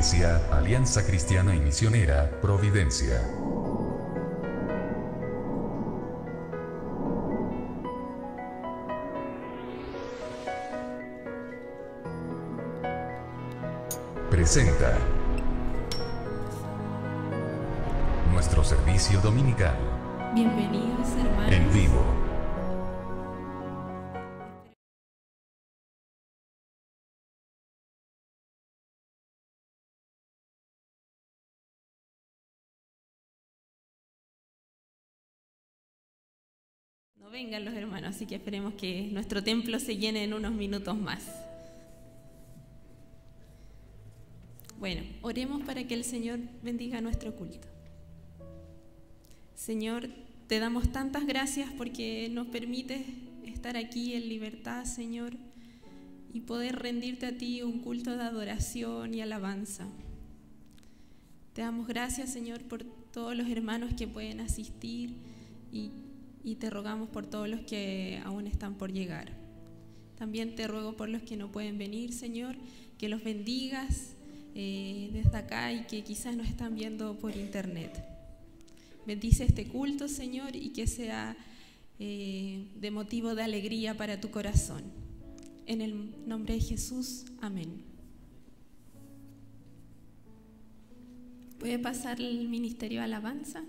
Iglesia, Alianza Cristiana y Misionera, Providencia. Presenta nuestro servicio dominical. Bienvenidos, hermanos. En vivo. No vengan los hermanos, así que esperemos que nuestro templo se llene en unos minutos más. Bueno, oremos para que el Señor bendiga nuestro culto. Señor, te damos tantas gracias porque nos permites estar aquí en libertad, Señor, y poder rendirte a ti un culto de adoración y alabanza. Te damos gracias, Señor, por todos los hermanos que pueden asistir y te rogamos por todos los que aún están por llegar. También te ruego por los que no pueden venir, Señor, que los bendigas desde acá y que quizás nos están viendo por internet. Bendice este culto, Señor, y que sea de motivo de alegría para tu corazón. En el nombre de Jesús, amén. ¿Puede pasar el ministerio de alabanza?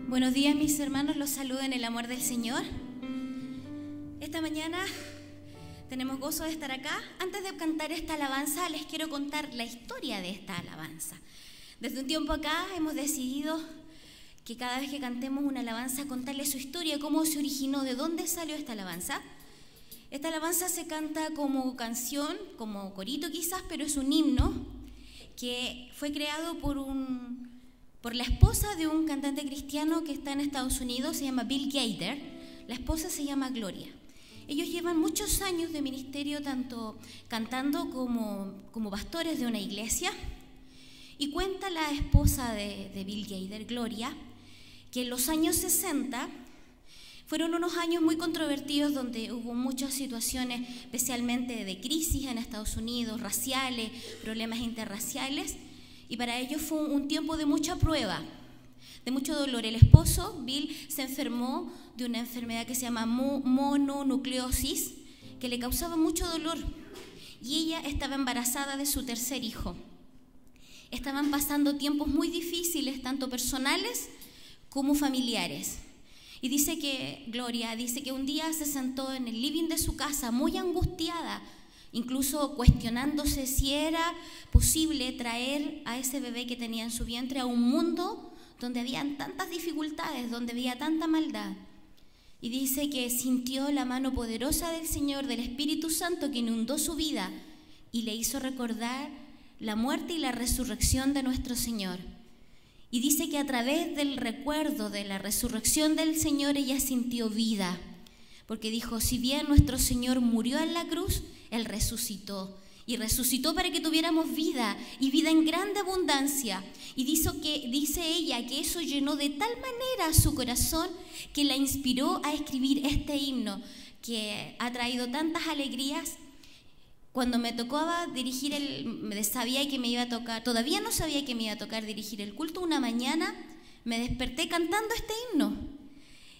Buenos días, mis hermanos, los saludo en el amor del Señor. Esta mañana tenemos gozo de estar acá. Antes de cantar esta alabanza, les quiero contar la historia de esta alabanza. Desde un tiempo acá hemos decidido que cada vez que cantemos una alabanza, contarles su historia, cómo se originó, de dónde salió esta alabanza. Esta alabanza se canta como canción, como corito quizás, pero es un himno que fue creado por la esposa de un cantante cristiano que está en Estados Unidos, se llama Bill Gaither. La esposa se llama Gloria. Ellos llevan muchos años de ministerio, tanto cantando como pastores de una iglesia. Y cuenta la esposa de Bill Gaither, Gloria, que en los años 60 fueron unos años muy controvertidos donde hubo muchas situaciones, especialmente de crisis en Estados Unidos, raciales, problemas interraciales. Y para ellos fue un tiempo de mucha prueba, de mucho dolor. El esposo, Bill, se enfermó de una enfermedad que se llama mononucleosis, que le causaba mucho dolor. Y ella estaba embarazada de su tercer hijo. Estaban pasando tiempos muy difíciles, tanto personales como familiares. Y Gloria dice que un día se sentó en el living de su casa muy angustiada, incluso cuestionándose si era posible traer a ese bebé que tenía en su vientre a un mundo donde habían tantas dificultades, donde había tanta maldad. Y dice que sintió la mano poderosa del Señor, del Espíritu Santo, que inundó su vida y le hizo recordar la muerte y la resurrección de nuestro Señor. Y dice que a través del recuerdo de la resurrección del Señor ella sintió vida, porque dijo, si bien nuestro Señor murió en la cruz, Él resucitó, y resucitó para que tuviéramos vida, y vida en grande abundancia. Y dice ella que eso llenó de tal manera su corazón que la inspiró a escribir este himno, que ha traído tantas alegrías. Cuando me tocaba dirigir sabía que me iba a tocar, todavía no sabía que me iba a tocar dirigir el culto, una mañana me desperté cantando este himno.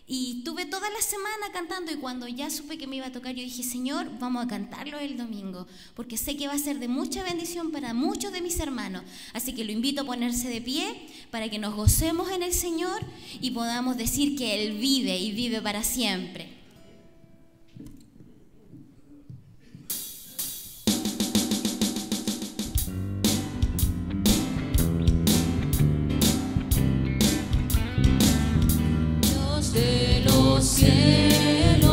Y tuve toda la semana cantando, y cuando ya supe que me iba a tocar, yo dije, Señor, vamos a cantarlo el domingo, porque sé que va a ser de mucha bendición para muchos de mis hermanos. Así que lo invito a ponerse de pie para que nos gocemos en el Señor y podamos decir que Él vive y vive para siempre. De los cielos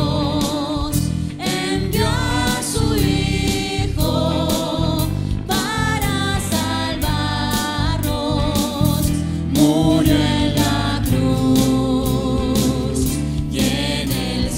envió a su Hijo para salvarnos, murió en la cruz y en el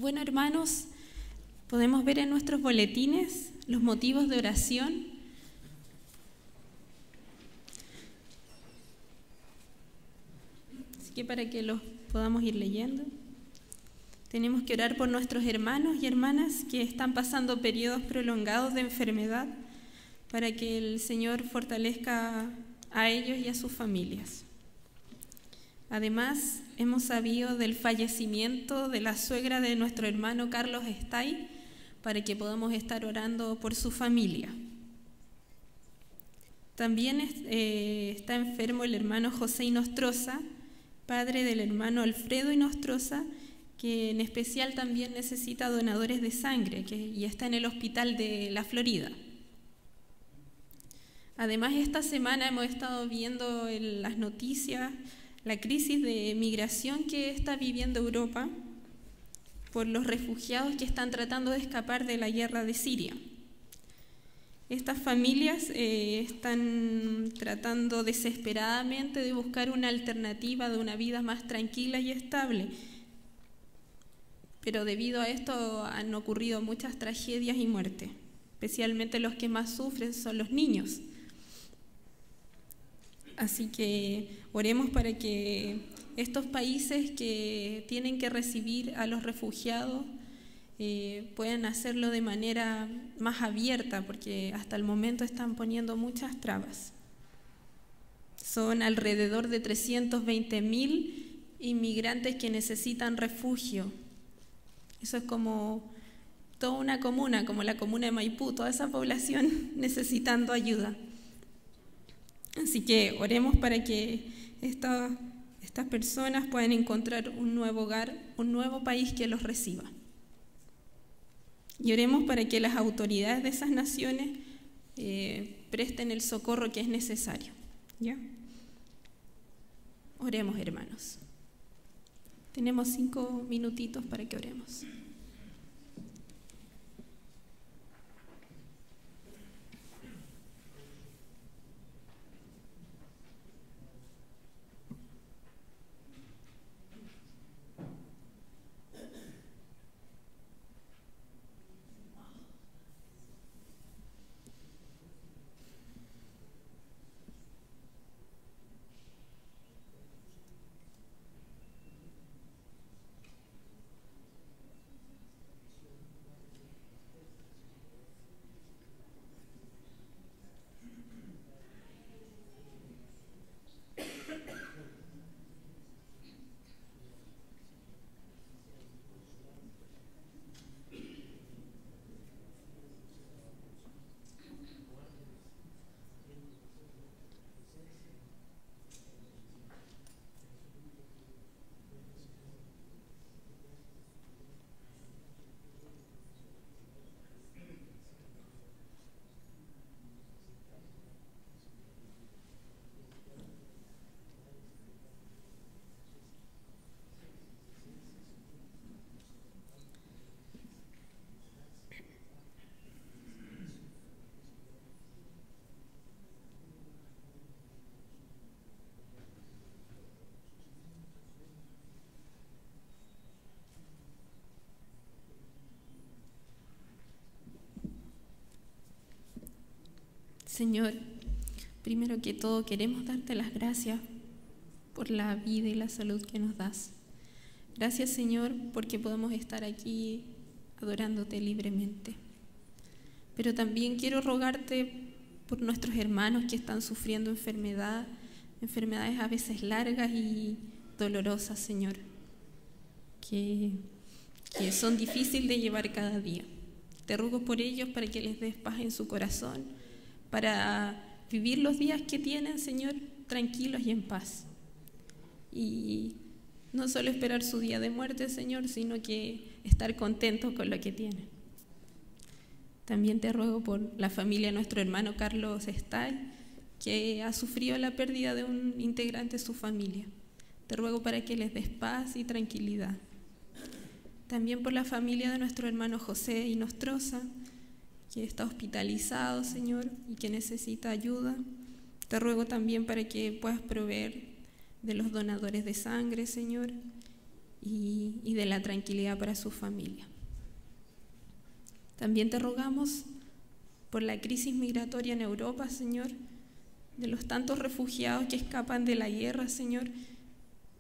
Bueno, hermanos, podemos ver en nuestros boletines los motivos de oración. Así que para que los podamos ir leyendo. Tenemos que orar por nuestros hermanos y hermanas que están pasando periodos prolongados de enfermedad para que el Señor fortalezca a ellos y a sus familias. Además, hemos sabido del fallecimiento de la suegra de nuestro hermano Carlos Estay para que podamos estar orando por su familia. También está enfermo el hermano José Inostroza, padre del hermano Alfredo Inostroza, que en especial también necesita donadores de sangre y está en el hospital de la Florida. Además, esta semana hemos estado viendo en las noticias la crisis de migración que está viviendo Europa por los refugiados que están tratando de escapar de la guerra de Siria. Estas familias están tratando desesperadamente de buscar una alternativa de una vida más tranquila y estable, pero debido a esto han ocurrido muchas tragedias y muertes, especialmente los que más sufren son los niños. Así que oremos para que estos países que tienen que recibir a los refugiados puedan hacerlo de manera más abierta, porque hasta el momento están poniendo muchas trabas. Son alrededor de 320.000 inmigrantes que necesitan refugio. Eso es como toda una comuna, como la comuna de Maipú, toda esa población necesitando ayuda. Así que oremos para que estas personas puedan encontrar un nuevo hogar, un nuevo país que los reciba. Y oremos para que las autoridades de esas naciones presten el socorro que es necesario. ¿Ya? Oremos, hermanos. Tenemos 5 minutitos para que oremos. Señor, primero que todo queremos darte las gracias por la vida y la salud que nos das. Gracias, Señor, porque podemos estar aquí adorándote libremente. Pero también quiero rogarte por nuestros hermanos que están sufriendo enfermedades a veces largas y dolorosas, Señor, que son difíciles de llevar cada día. Te ruego por ellos para que les des paz en su corazón, para vivir los días que tienen, Señor, tranquilos y en paz. Y no solo esperar su día de muerte, Señor, sino que estar contentos con lo que tienen. También te ruego por la familia de nuestro hermano Carlos Estay, que ha sufrido la pérdida de un integrante de su familia. Te ruego para que les des paz y tranquilidad. También por la familia de nuestro hermano José Inostroza, que está hospitalizado, Señor, y que necesita ayuda. Te ruego también para que puedas proveer de los donadores de sangre, Señor, y de la tranquilidad para su familia. También te rogamos por la crisis migratoria en Europa, Señor, de los tantos refugiados que escapan de la guerra, Señor,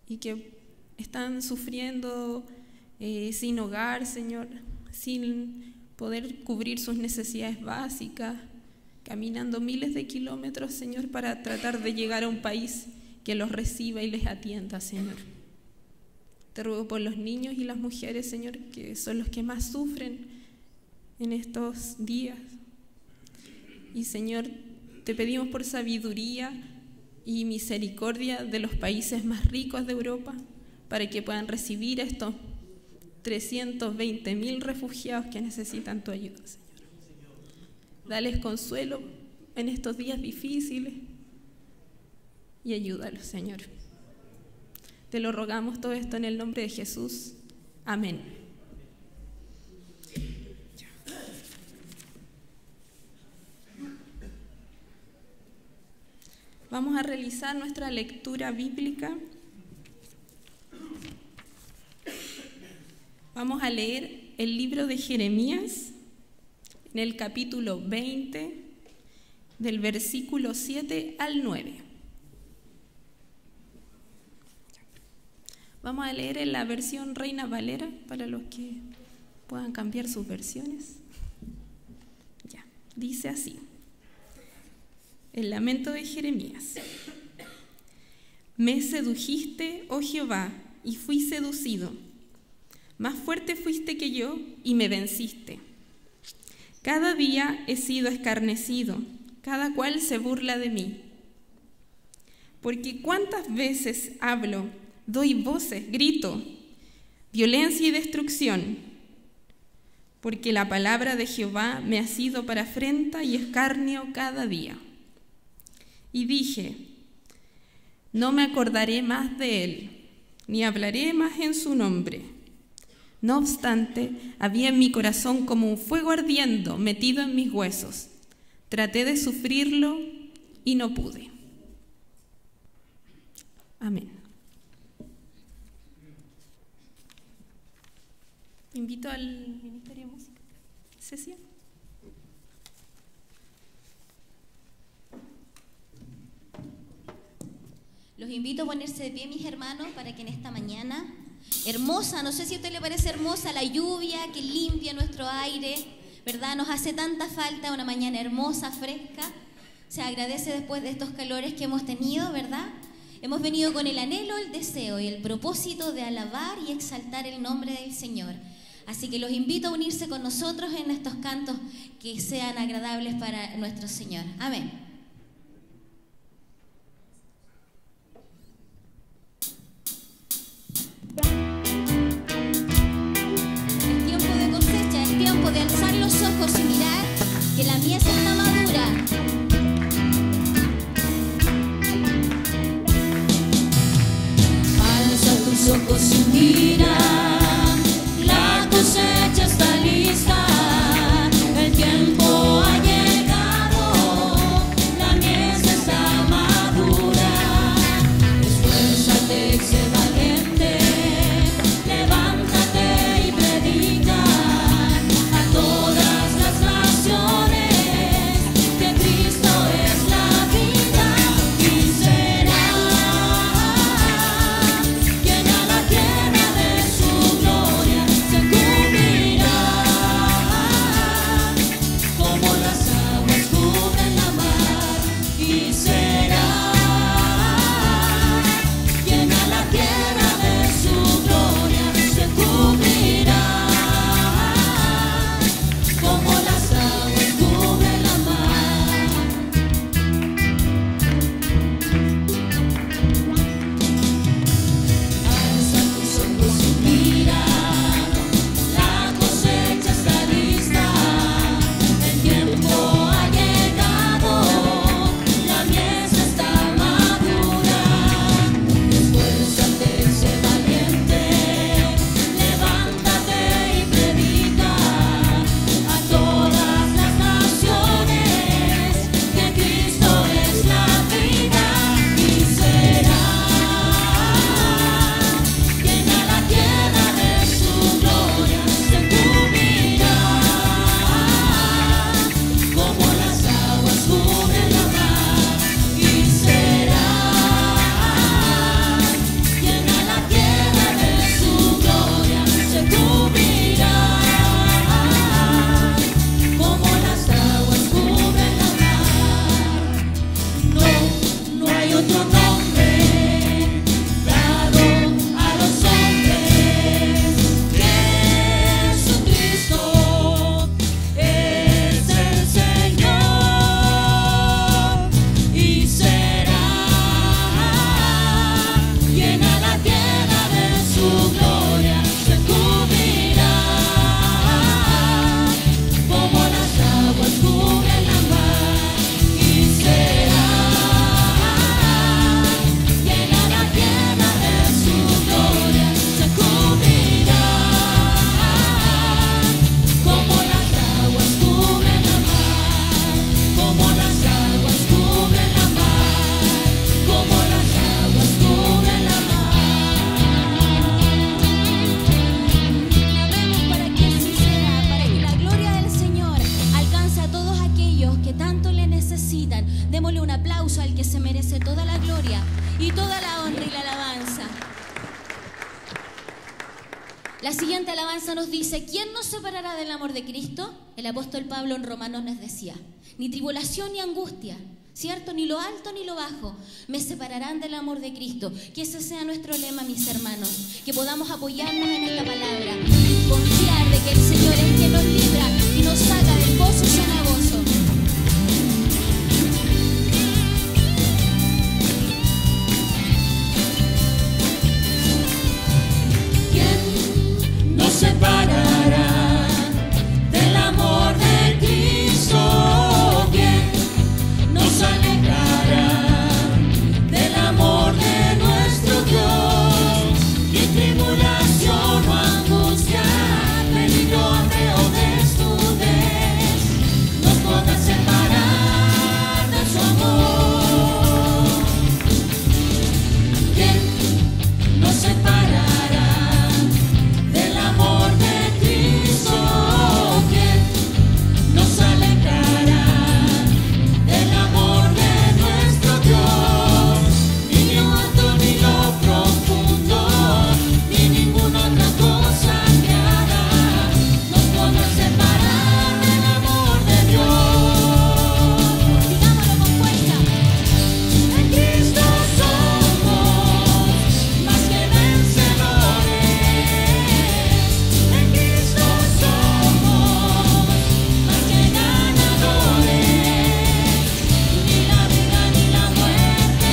y que están sufriendo sin hogar, Señor, sin poder cubrir sus necesidades básicas, caminando miles de kilómetros, Señor, para tratar de llegar a un país que los reciba y les atienda, Señor. Te ruego por los niños y las mujeres, Señor, que son los que más sufren en estos días. Y, Señor, te pedimos por sabiduría y misericordia de los países más ricos de Europa para que puedan recibir estos 320.000 refugiados que necesitan tu ayuda, Señor. Dales consuelo en estos días difíciles y ayúdalos, Señor. Te lo rogamos todo esto en el nombre de Jesús. Amén. Vamos a realizar nuestra lectura bíblica. Vamos a leer el libro de Jeremías en el capítulo 20, del versículo 7 al 9. Vamos a leer en la versión Reina Valera para los que puedan cambiar sus versiones. Ya, dice así: el lamento de Jeremías. Me sedujiste, oh Jehová, y fui seducido. Más fuerte fuiste que yo y me venciste. Cada día he sido escarnecido, cada cual se burla de mí. Porque cuántas veces hablo, doy voces, grito, violencia y destrucción. Porque la palabra de Jehová me ha sido para afrenta y escarnio cada día. Y dije, no me acordaré más de él, ni hablaré más en su nombre. No obstante, había en mi corazón como un fuego ardiendo metido en mis huesos. Traté de sufrirlo y no pude. Amén. Invito al Ministerio de Música. Cecilia. Los invito a ponerse de pie, mis hermanos, para que en esta mañana hermosa, no sé si a usted le parece hermosa la lluvia que limpia nuestro aire, ¿verdad? Nos hace tanta falta una mañana hermosa, fresca. Se agradece después de estos calores que hemos tenido, ¿verdad? Hemos venido con el anhelo, el deseo y el propósito de alabar y exaltar el nombre del Señor. Así que los invito a unirse con nosotros en estos cantos que sean agradables para nuestro Señor. Amén. Es tiempo de cosecha, es tiempo de alzar los ojos y mirar que la mies está madura. Alza tus ojos y mira, la cosecha está lista, el tiempo ha llegado, la mies está madura. Esfuérzate y sé valiente, levántate y predica a todas las naciones que Cristo es la vida y será quien a la tierra La siguiente alabanza nos dice: ¿quién nos separará del amor de Cristo? El apóstol Pablo en Romanos nos decía: ni tribulación ni angustia, ¿cierto? Ni lo alto ni lo bajo me separarán del amor de Cristo. Que ese sea nuestro lema, mis hermanos, que podamos apoyarnos en esta palabra y confiar de que el Señor es quien nos libra y nos saca del pozo cenagoso. ¿Quién nos separará del amor de Cristo? ¿Quién nos alejará del amor de nuestro Dios? Ni tribulación o angustia, peligro, hambre o desnudez nos podrá separar de su amor. ¿Quién nos separará del amor de Cristo? ¿Quién nos alejará del amor de nuestro Dios? Ni lo alto ni lo profundo, ni ninguna otra cosa creada nos podrá separar del amor de Dios. Digámoslo con fuerza. En Cristo somos más que vencedores. En Cristo somos más que ganadores. Ni la vida ni la muerte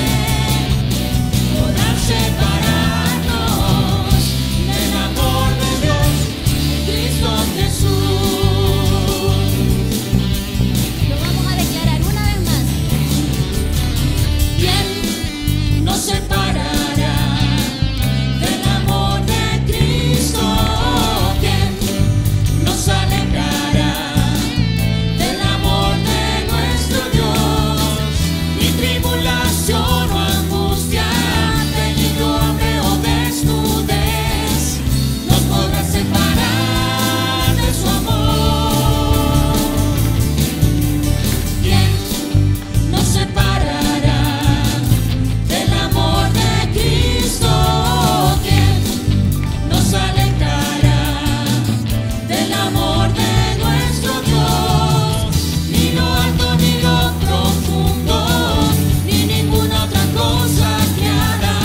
podrán separarnos del amor de Dios en Cristo Jesús. Lo vamos a declarar una vez más. ¿Quién nos separará del amor de Cristo? ¿Quién nos alejará del amor de nuestro Dios? Ni tribulación o angustia, peligro, hambre o desnudez nos podrá separar de su amor. ¿Quién nos separará del amor de Cristo? ¿Quién nos alejará del amor de nuestro Dios? Ni lo alto ni lo profundo, ni ninguna otra cosa creada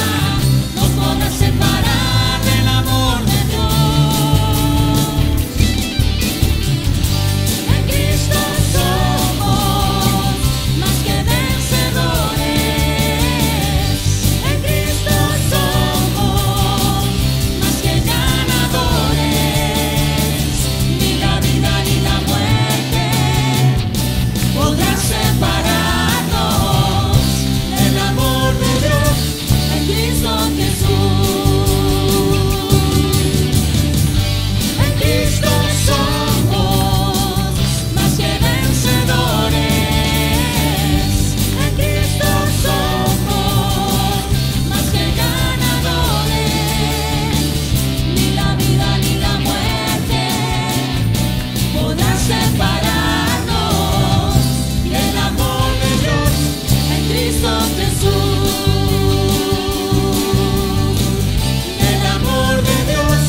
nos podrá separar del amor de Dios. En Cristo somos más que vencedores. En Cristo somos más que ganadores. Ni la vida ni la muerte podrá separarnos del amor de Dios en Cristo Jesús. En Cristo somos más que vencedores. En Cristo somos más que ganadores. Ni la vida ni la muerte podrá separarnos del amor de Dios en Cristo Jesús. Del amor de Dios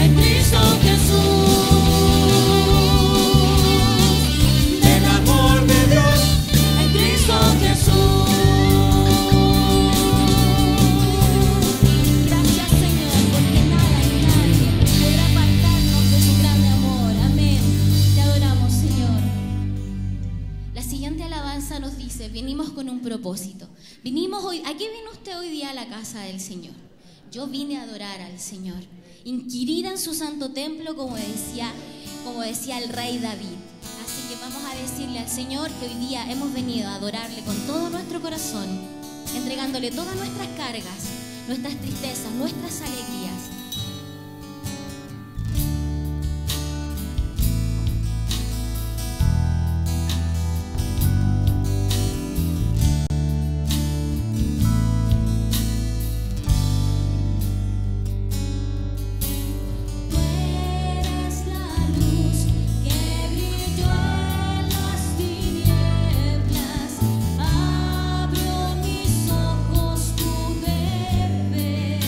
en Cristo Jesús. Del amor de Dios en Cristo Jesús. Gracias, Señor, porque nada ni nadie podrá apartarnos de su grande amor. Amén. Te adoramos, Señor. La siguiente alabanza nos dice: vinimos con un propósito. Vinimos hoy. ¿A qué vino usted hoy día a la casa del Señor? Yo vine a adorar al Señor, inquirir en su santo templo, como decía el rey David. Así que vamos a decirle al Señor que hoy día hemos venido a adorarle con todo nuestro corazón, entregándole todas nuestras cargas, nuestras tristezas, nuestras alegrías. Tú eres la luz que brilló en las tinieblas, abrió mis ojos, pude ver.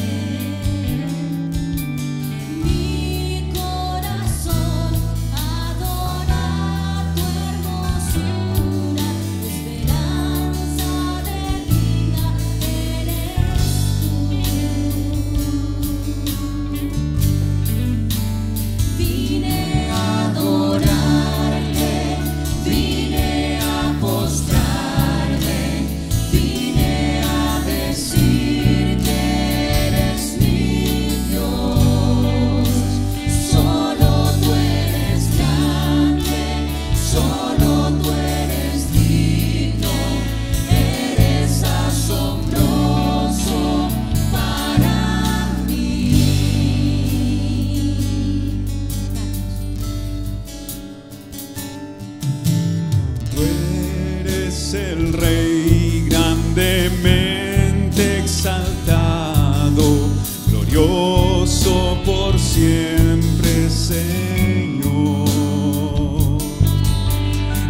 siempre, Señor.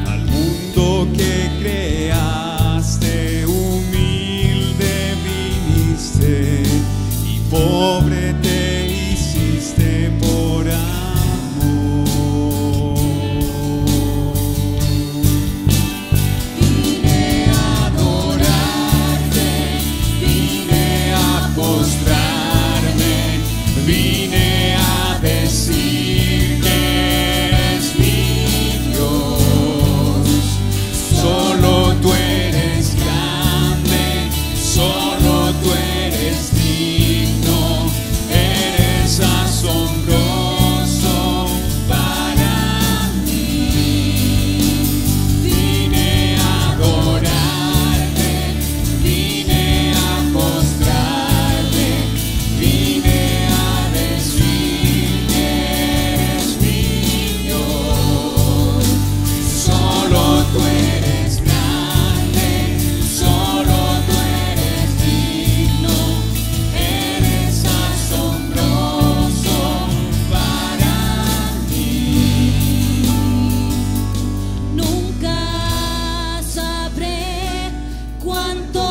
Al mundo que creaste, humilde viniste y pobre te hiciste por amor. Vine a adorarte, vine a postrarme, vine a decir que eres mi Dios. Solo tú eres grande, solo tú eres digno, eres asombroso para mí. Vine a adorarte, vine a postrarme, vine a decir que eres mi Dios. Solo tú eres grande, solo tú eres digno, eres asombroso para mí. Nunca sabré cuánto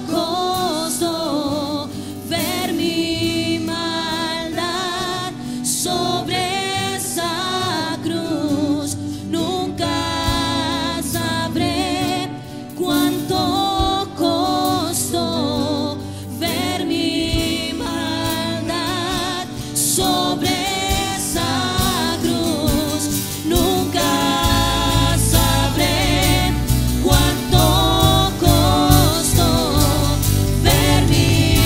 costó ver mi maldad sobre esa cruz. Nunca sabré cuánto costó ver mi maldad sobre esa cruz. Nunca sabré cuánto costó ver mi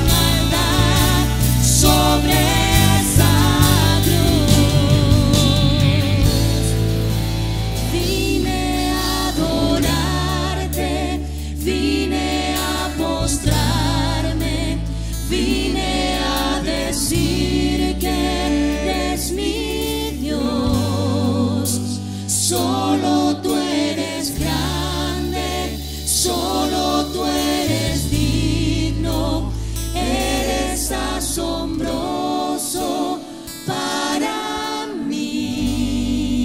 maldad sobre esa cruz. Vine a adorarte, vine a postrarme, vine a decir que eres mi Dios. Solo tú eres grande, solo tú eres digno, eres asombroso para mí.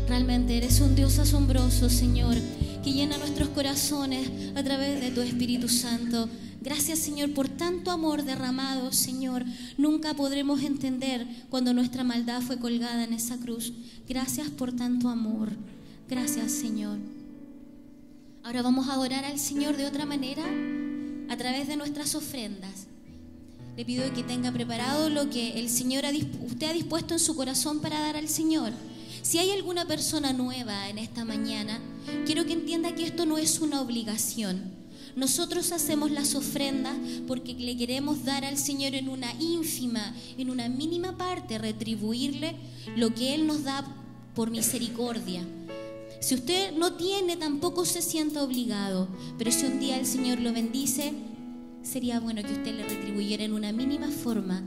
Realmente eres un Dios asombroso, Señor, que llena nuestros corazones a través de tu Espíritu Santo. Gracias, Señor, por tanto amor derramado, Señor. Nunca podremos entender cuando nuestra maldad fue colgada en esa cruz. Gracias por tanto amor. Gracias, Señor. Ahora vamos a adorar al Señor de otra manera a través de nuestras ofrendas. Le pido que tenga preparado lo que el Señor usted ha dispuesto en su corazón para dar al Señor. Si hay alguna persona nueva en esta mañana, quiero que entienda que esto no es una obligación. Nosotros hacemos las ofrendas porque le queremos dar al Señor en una ínfima, en una mínima parte, retribuirle lo que Él nos da por misericordia. Si usted no tiene, tampoco se sienta obligado, pero si un día el Señor lo bendice, sería bueno que usted le retribuyera en una mínima forma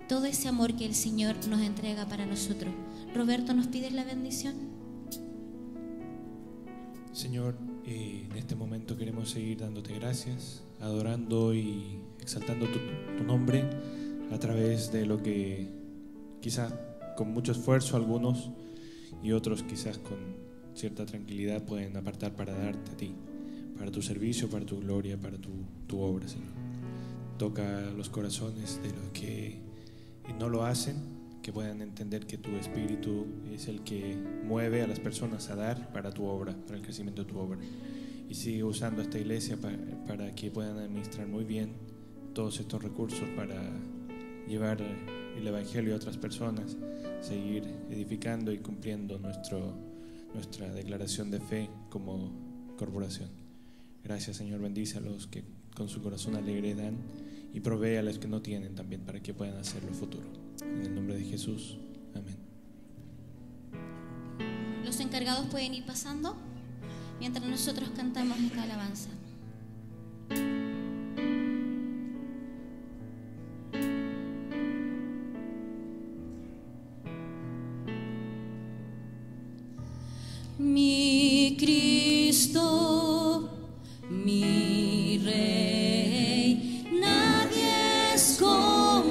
todo ese amor que el Señor nos entrega para nosotros. Roberto, ¿nos pides la bendición? Señor, en este momento queremos seguir dándote gracias, adorando y exaltando tu nombre a través de lo que quizás con mucho esfuerzo algunos y otros quizás con cierta tranquilidad pueden apartar para darte a ti, para tu servicio, para tu gloria, para tu obra, Señor. Toca los corazones de los que no lo hacen, que puedan entender que tu Espíritu es el que mueve a las personas a dar para tu obra, para el crecimiento de tu obra. Y sigue usando esta iglesia para que puedan administrar muy bien todos estos recursos para llevar el Evangelio a otras personas, seguir edificando y cumpliendo nuestra declaración de fe como corporación. Gracias, Señor. Bendice a los que con su corazón alegre dan y provee a los que no tienen también para que puedan hacerlo en el futuro. En el nombre de Jesús. Amén. Los encargados pueden ir pasando mientras nosotros cantamos esta alabanza. Mi Cristo, mi Rey, nadie es como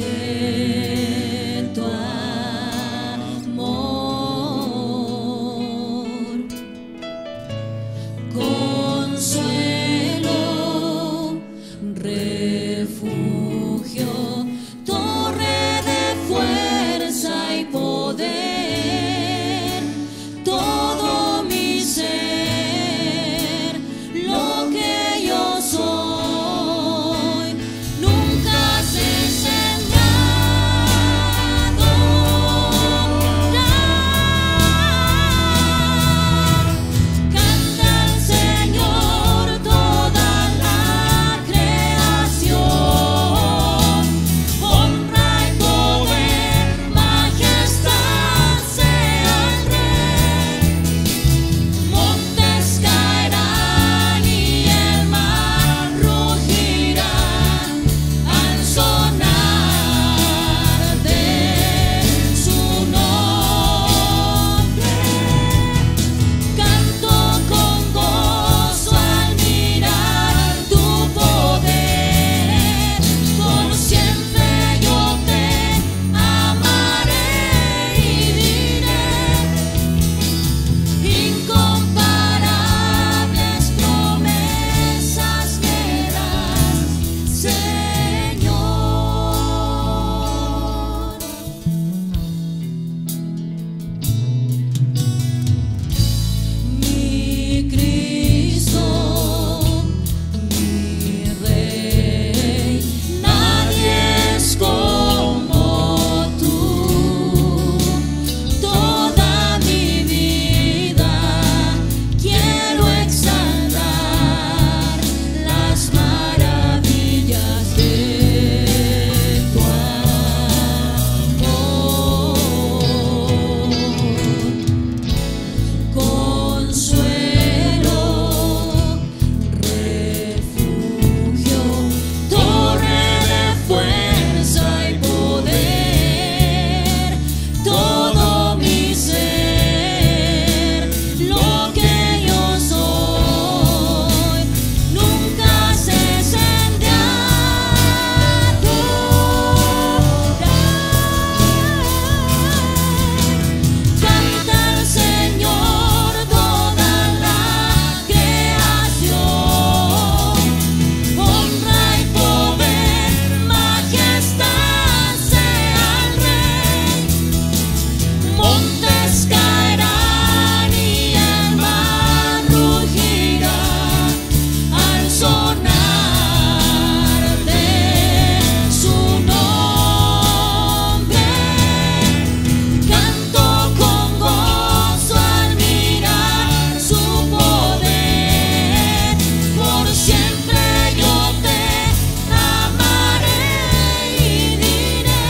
de tu amor, consuelo, refugio, torre de fuerza y poder, todo mi ser, lo que yo soy, nunca se canta al Señor toda la creación, honra y poder, majestad sea el Rey, montes caerán y el mar rugirá al sonar de su nombre. Canto con gozo al mirar tu poder, por siempre yo te amaré y diré, incomparables promesas me das, Señor. Mi Cristo, mi Rey, nadie es como tú. Toda mi vida quiero exaltar las maravillas de tu amor. Consuelo, refugio, torre de fuerza y poder, todo mi ser, lo que yo soy, nunca cesen de adorar. Canta al Señor toda la creación, honra y poder, majestad sea el Rey, montes caerán y el mar rugirá al sonar de su nombre. Canto con gozo al mirar su poder, por siempre yo te amaré y diré,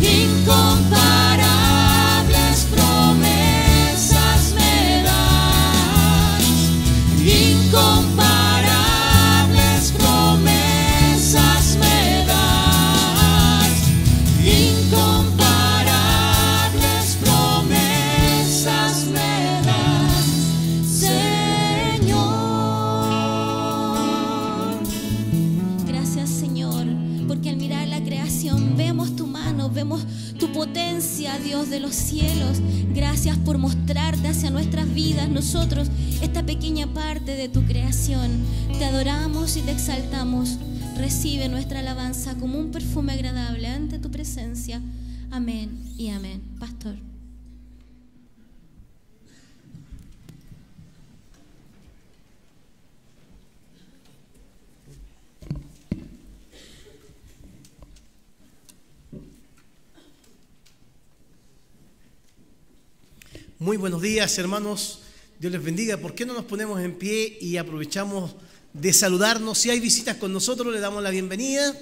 incomparables promesas me das, incomparables promesas me das, incomparables promesas me das, Señor. Gracias, Señor, porque al mirar la creación vemos tu mano, vemos tu potencia, Dios de los cielos. Gracias por mostrarte hacia nuestras vidas, nosotros, esta pequeña parte de tu creación. Te adoramos y te exaltamos. Recibe nuestra alabanza como un perfume agradable ante tu presencia. Amén y amén. Pastor. Muy buenos días, hermanos. Dios les bendiga. ¿Por qué no nos ponemos en pie y aprovechamos de saludarnos? Si hay visitas con nosotros, le damos la bienvenida.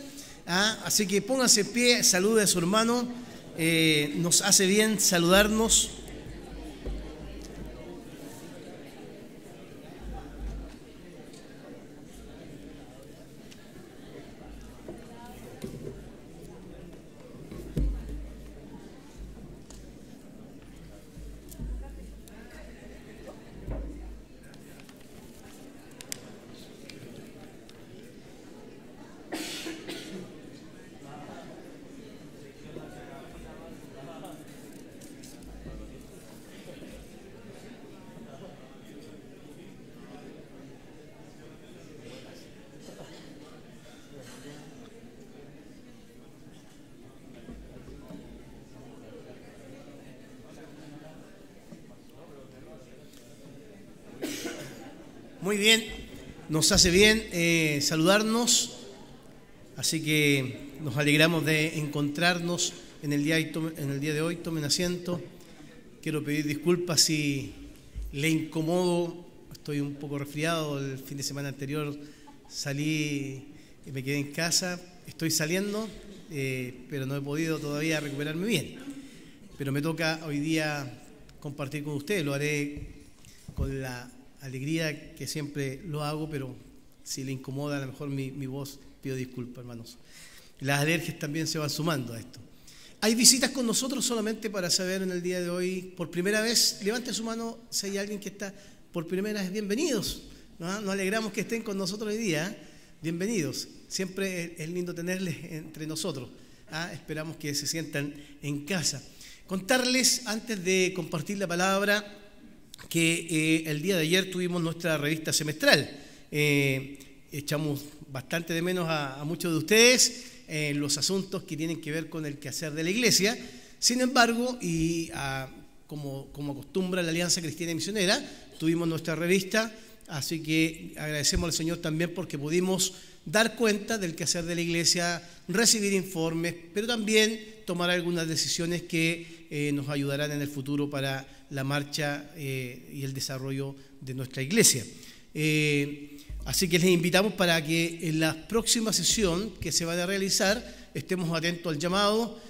Así que pónganse en pie, salude a su hermano. Nos hace bien saludarnos. Muy bien, nos hace bien saludarnos, así que nos alegramos de encontrarnos en el día de hoy. Tomen asiento. Quiero pedir disculpas si le incomodo, estoy un poco resfriado, el fin de semana anterior salí y me quedé en casa, estoy saliendo, pero no he podido todavía recuperarme bien. Pero me toca hoy día compartir con ustedes, lo haré con la alegría que siempre lo hago, pero si le incomoda a lo mejor mi voz, pido disculpas, hermanos. Las alergias también se van sumando a esto. Hay visitas con nosotros solamente para saber en el día de hoy, por primera vez, levante su mano si hay alguien que está por primera vez, bienvenidos. Nos alegramos que estén con nosotros hoy día, bienvenidos. Siempre es lindo tenerles entre nosotros. Esperamos que se sientan en casa. Contarles, antes de compartir la palabra, que el día de ayer tuvimos nuestra revista semestral. Echamos bastante de menos a muchos de ustedes en los asuntos que tienen que ver con el quehacer de la iglesia. Sin embargo, y como acostumbra la Alianza Cristiana Misionera, tuvimos nuestra revista, así que agradecemos al Señor también porque pudimos dar cuenta del quehacer de la iglesia, recibir informes, pero también tomar algunas decisiones que nos ayudarán en el futuro para la marcha y el desarrollo de nuestra iglesia. Así que les invitamos para que en la próxima sesión que se va a realizar estemos atentos al llamado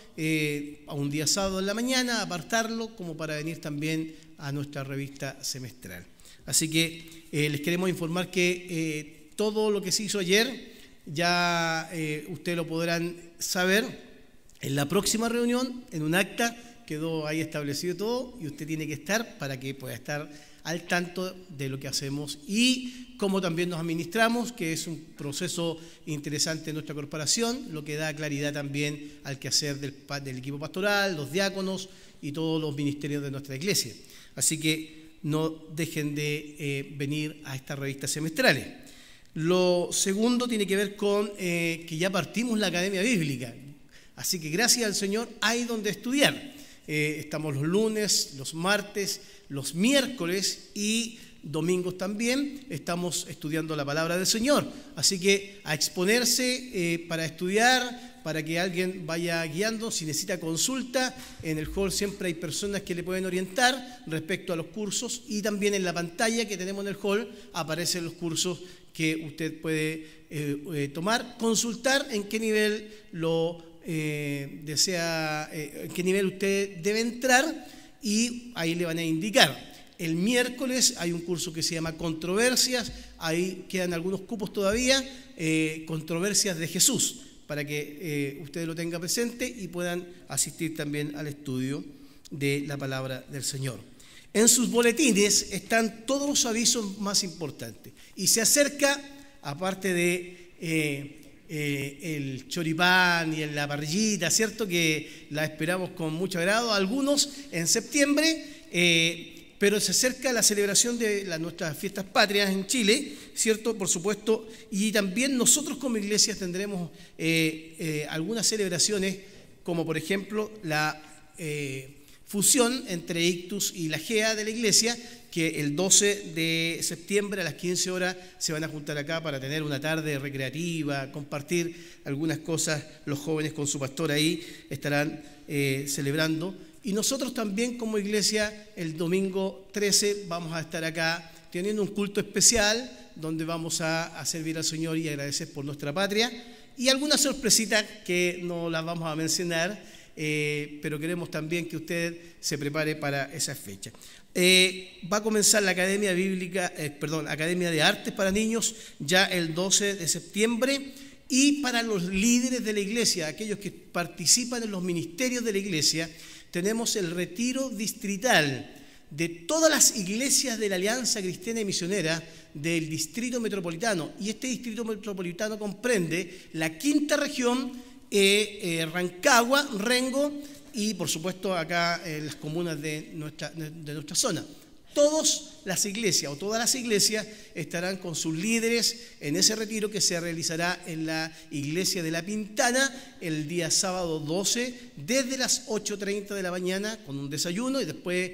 a un día sábado en la mañana, apartarlo como para venir también a nuestra revista semestral. Así que les queremos informar que todo lo que se hizo ayer ya ustedes lo podrán saber en la próxima reunión, en un acta quedó ahí establecido todo y usted tiene que estar para que pueda estar al tanto de lo que hacemos y cómo también nos administramos, que es un proceso interesante en nuestra corporación, lo que da claridad también al quehacer del equipo pastoral, los diáconos y todos los ministerios de nuestra iglesia. Así que no dejen de venir a estas revistas semestrales. Lo segundo tiene que ver con que ya partimos la Academia Bíblica, así que gracias al Señor hay donde estudiar. Estamos los lunes, los martes, los miércoles y domingos también estamos estudiando la palabra del Señor. Así que a exponerse para estudiar, para que alguien vaya guiando. Si necesita consulta, en el hall siempre hay personas que le pueden orientar respecto a los cursos y también en la pantalla que tenemos en el hall aparecen los cursos que usted puede tomar, consultar en qué nivel desea, en qué nivel usted debe entrar y ahí le van a indicar. El miércoles hay un curso que se llama Controversias, ahí quedan algunos cupos todavía, Controversias de Jesús, para que ustedes lo tengan presente y puedan asistir también al estudio de la palabra del Señor. En sus boletines están todos los avisos más importantes y se acerca, aparte de el choripán y la parrillita, ¿cierto? Que la esperamos con mucho agrado, algunos en septiembre, pero se acerca la celebración de nuestras fiestas patrias en Chile, ¿cierto? Por supuesto, y también nosotros como iglesia tendremos algunas celebraciones, como por ejemplo la fusión entre Ictus y la GEA de la iglesia, que el 12 de septiembre a las 15 horas se van a juntar acá para tener una tarde recreativa, compartir algunas cosas, los jóvenes con su pastor ahí estarán celebrando. Y nosotros también como iglesia el domingo 13 vamos a estar acá teniendo un culto especial donde vamos a servir al Señor y agradecer por nuestra patria y algunas sorpresitas que no las vamos a mencionar, pero queremos también que usted se prepare para esa fecha. Va a comenzar la Academia Academia de Artes para niños ya el 12 de septiembre y para los líderes de la iglesia, aquellos que participan en los ministerios de la iglesia, tenemos el retiro distrital de todas las iglesias de la Alianza Cristiana y Misionera del Distrito Metropolitano. Y este Distrito Metropolitano comprende la quinta región, Rancagua, Rengo y por supuesto acá las comunas de nuestra zona. Todas las iglesias estarán con sus líderes en ese retiro que se realizará en la iglesia de La Pintana el día sábado 12 desde las 8:30 de la mañana con un desayuno y después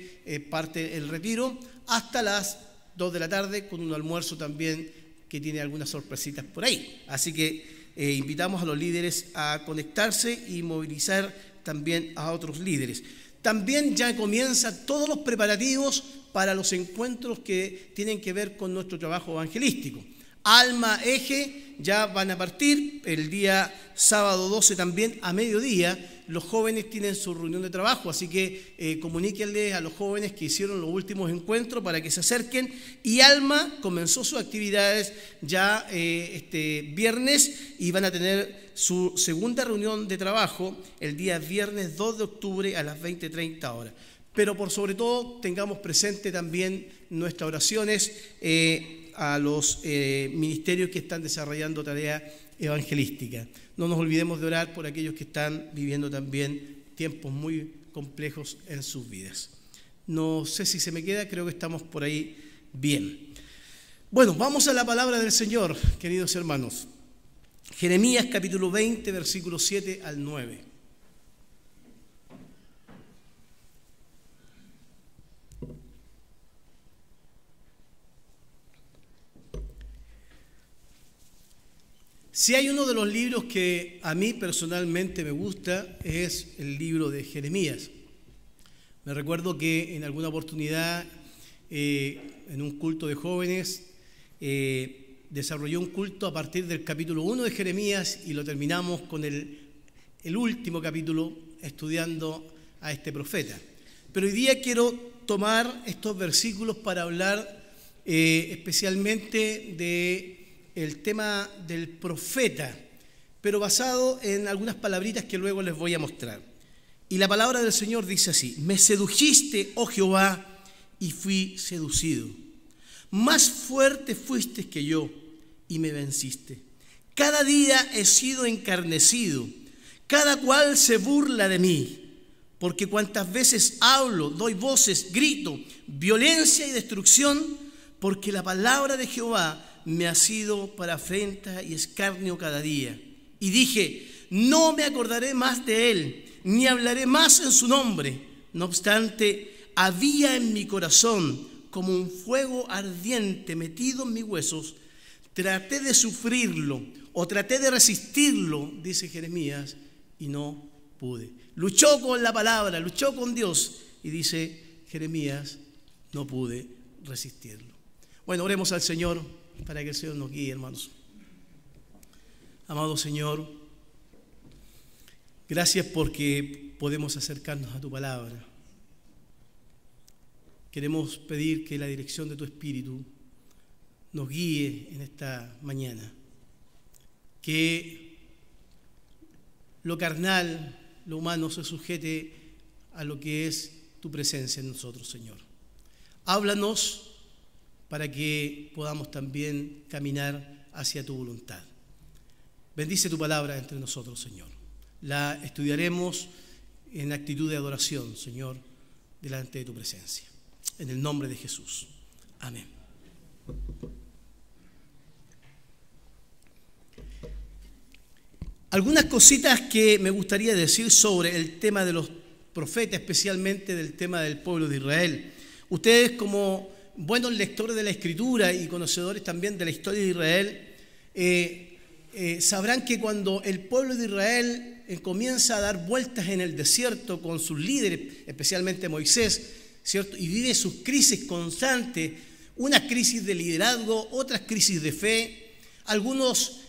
parte el retiro hasta las 2 de la tarde, con un almuerzo también que tiene algunas sorpresitas por ahí. Así que invitamos a los líderes a conectarse y movilizar también a otros líderes. También ya comienzan todos los preparativos para los encuentros que tienen que ver con nuestro trabajo evangelístico. Alma, Eje, ya van a partir el día sábado 12 también a mediodía. Los jóvenes tienen su reunión de trabajo, así que comuníquenle a los jóvenes que hicieron los últimos encuentros para que se acerquen. Y Alma comenzó sus actividades ya este viernes y van a tener su segunda reunión de trabajo el día viernes 2 de octubre a las 20:30 horas. Pero por sobre todo tengamos presente también nuestras oraciones a los ministerios que están desarrollando tarea evangelística. No nos olvidemos de orar por aquellos que están viviendo también tiempos muy complejos en sus vidas. No sé si se me queda, creo que estamos por ahí bien. Bueno, vamos a la palabra del Señor, queridos hermanos. Jeremías capítulo 20, versículos 7 al 9. Si hay uno de los libros que a mí personalmente me gusta, es el libro de Jeremías. Me recuerdo que en alguna oportunidad, en un culto de jóvenes, desarrolló un culto a partir del capítulo 1 de Jeremías y lo terminamos con el último capítulo estudiando a este profeta. Pero hoy día quiero tomar estos versículos para hablar especialmente del tema del profeta, pero basado en algunas palabritas que luego les voy a mostrar. Y la palabra del Señor dice así: me sedujiste, oh Jehová, y fui seducido. Más fuerte fuiste que yo, y me venciste. Cada día he sido encarnecido, cada cual se burla de mí, porque cuantas veces hablo, doy voces, grito, violencia y destrucción, porque la palabra de Jehová me ha sido para afrenta y escarnio cada día. Y dije: no me acordaré más de él, ni hablaré más en su nombre. No obstante, había en mi corazón como un fuego ardiente metido en mis huesos. Traté de sufrirlo, o traté de resistirlo, dice Jeremías, y no pude. Luchó con la palabra, luchó con Dios, y dice Jeremías: no pude resistirlo. Bueno, oremos al Señor para que el Señor nos guíe, hermanos. Amado Señor, gracias porque podemos acercarnos a tu palabra. Queremos pedir que la dirección de tu Espíritu nos guíe en esta mañana. Que lo carnal, lo humano, se sujete a lo que es tu presencia en nosotros, Señor. Háblanos para que podamos también caminar hacia tu voluntad. Bendice tu palabra entre nosotros, Señor. La estudiaremos en actitud de adoración, Señor, delante de tu presencia. En el nombre de Jesús. Amén. Algunas cositas que me gustaría decir sobre el tema de los profetas, especialmente del tema del pueblo de Israel. Ustedes, como buenos lectores de la Escritura y conocedores también de la historia de Israel, sabrán que cuando el pueblo de Israel comienza a dar vueltas en el desierto con sus líderes, especialmente Moisés, ¿cierto? Y vive sus crisis constantes, unas crisis de liderazgo, otras crisis de fe, algunos,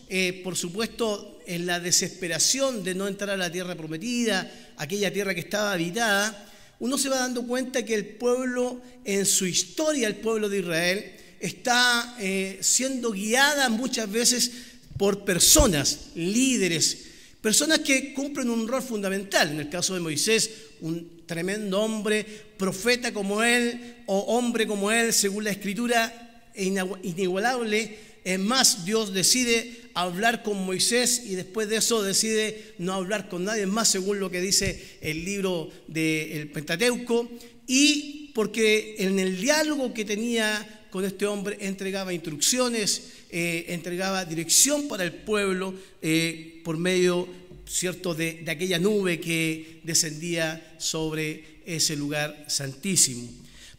por supuesto, en la desesperación de no entrar a la tierra prometida, aquella tierra que estaba habitada. Uno se va dando cuenta que el pueblo, en su historia, el pueblo de Israel, está siendo guiada muchas veces por personas, líderes, personas que cumplen un rol fundamental. En el caso de Moisés, un tremendo hombre, profeta como él, o hombre como él, según la Escritura, inigualable. Es más, Dios decide hablar con Moisés y después de eso decide no hablar con nadie más, según lo que dice el libro del Pentateuco, y porque en el diálogo que tenía con este hombre entregaba instrucciones, entregaba dirección para el pueblo por medio, ¿cierto?, de aquella nube que descendía sobre ese lugar santísimo.